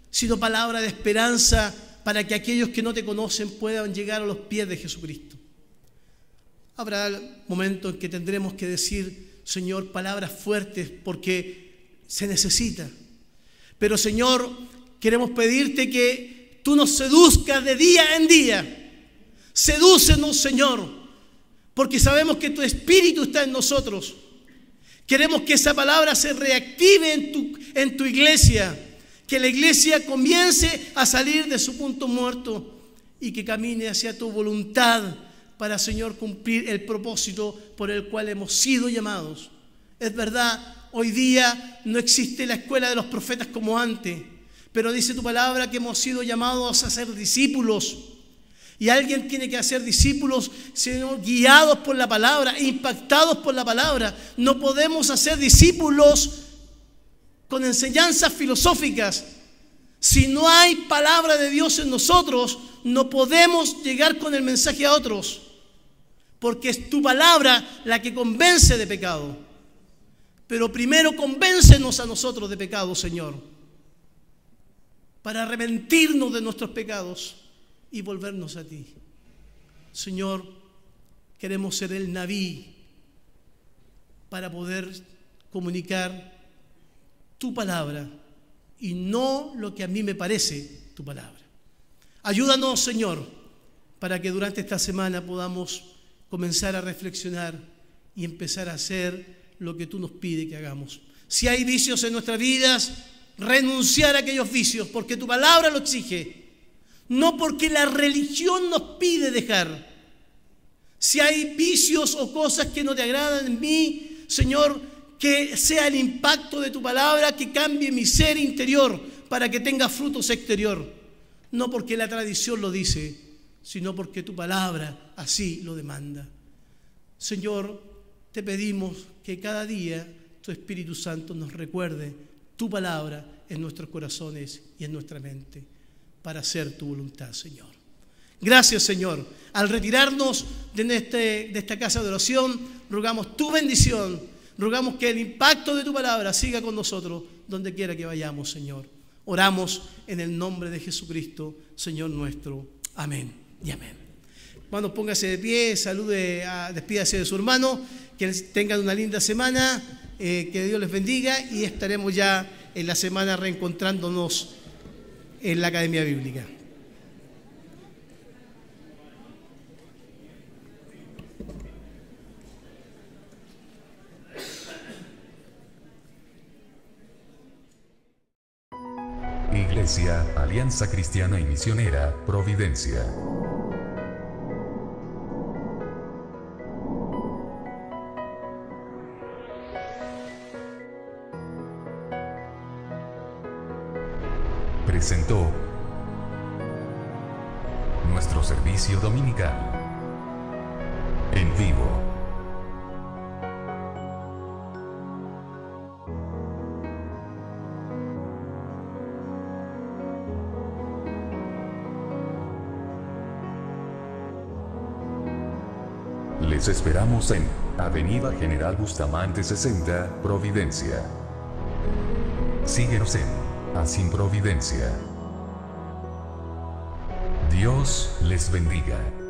sino palabra de esperanza para que aquellos que no te conocen puedan llegar a los pies de Jesucristo. Habrá momentos en que tendremos que decir, Señor, palabras fuertes porque se necesita. Pero, Señor, queremos pedirte que tú nos seduzcas de día en día. Sedúcenos, Señor, porque sabemos que tu Espíritu está en nosotros. Queremos que esa palabra se reactive en tu iglesia, que la iglesia comience a salir de su punto muerto y que camine hacia tu voluntad para, Señor, cumplir el propósito por el cual hemos sido llamados. Es verdad, hoy día no existe la escuela de los profetas como antes, pero dice tu palabra que hemos sido llamados a ser discípulos. Y alguien tiene que hacer discípulos, Señor, guiados por la palabra, impactados por la palabra. No podemos hacer discípulos con enseñanzas filosóficas. Si no hay palabra de Dios en nosotros, no podemos llegar con el mensaje a otros. Porque es tu palabra la que convence de pecado. Pero primero convéncenos a nosotros de pecado, Señor, para arrepentirnos de nuestros pecados y volvernos a ti. Señor, queremos ser el Naví para poder comunicar tu palabra y no lo que a mí me parece tu palabra. Ayúdanos, Señor, para que durante esta semana podamos comenzar a reflexionar y empezar a hacer lo que tú nos pides que hagamos. Si hay vicios en nuestras vidas, renunciar a aquellos vicios, porque tu palabra lo exige. No porque la religión nos pide dejar. Si hay vicios o cosas que no te agradan en mí, Señor, que sea el impacto de tu palabra que cambie mi ser interior para que tenga frutos exterior. No porque la tradición lo dice, sino porque tu palabra así lo demanda. Señor, te pedimos que cada día tu Espíritu Santo nos recuerde tu palabra en nuestros corazones y en nuestra mente, para hacer tu voluntad, Señor. Gracias, Señor. Al retirarnos de esta casa de oración, rogamos tu bendición, rogamos que el impacto de tu palabra siga con nosotros donde quiera que vayamos, Señor. Oramos en el nombre de Jesucristo, Señor nuestro. Amén y amén. Hermanos, póngase de pie, despídase de su hermano, que tengan una linda semana, que Dios les bendiga y estaremos ya en la semana reencontrándonos en la Academia Bíblica. Iglesia, Alianza Cristiana y Misionera, Providencia. presentó nuestro servicio dominical en vivo. Les esperamos en Avenida General Bustamante 60, Providencia. Síguenos en Así Providencia. Dios les bendiga.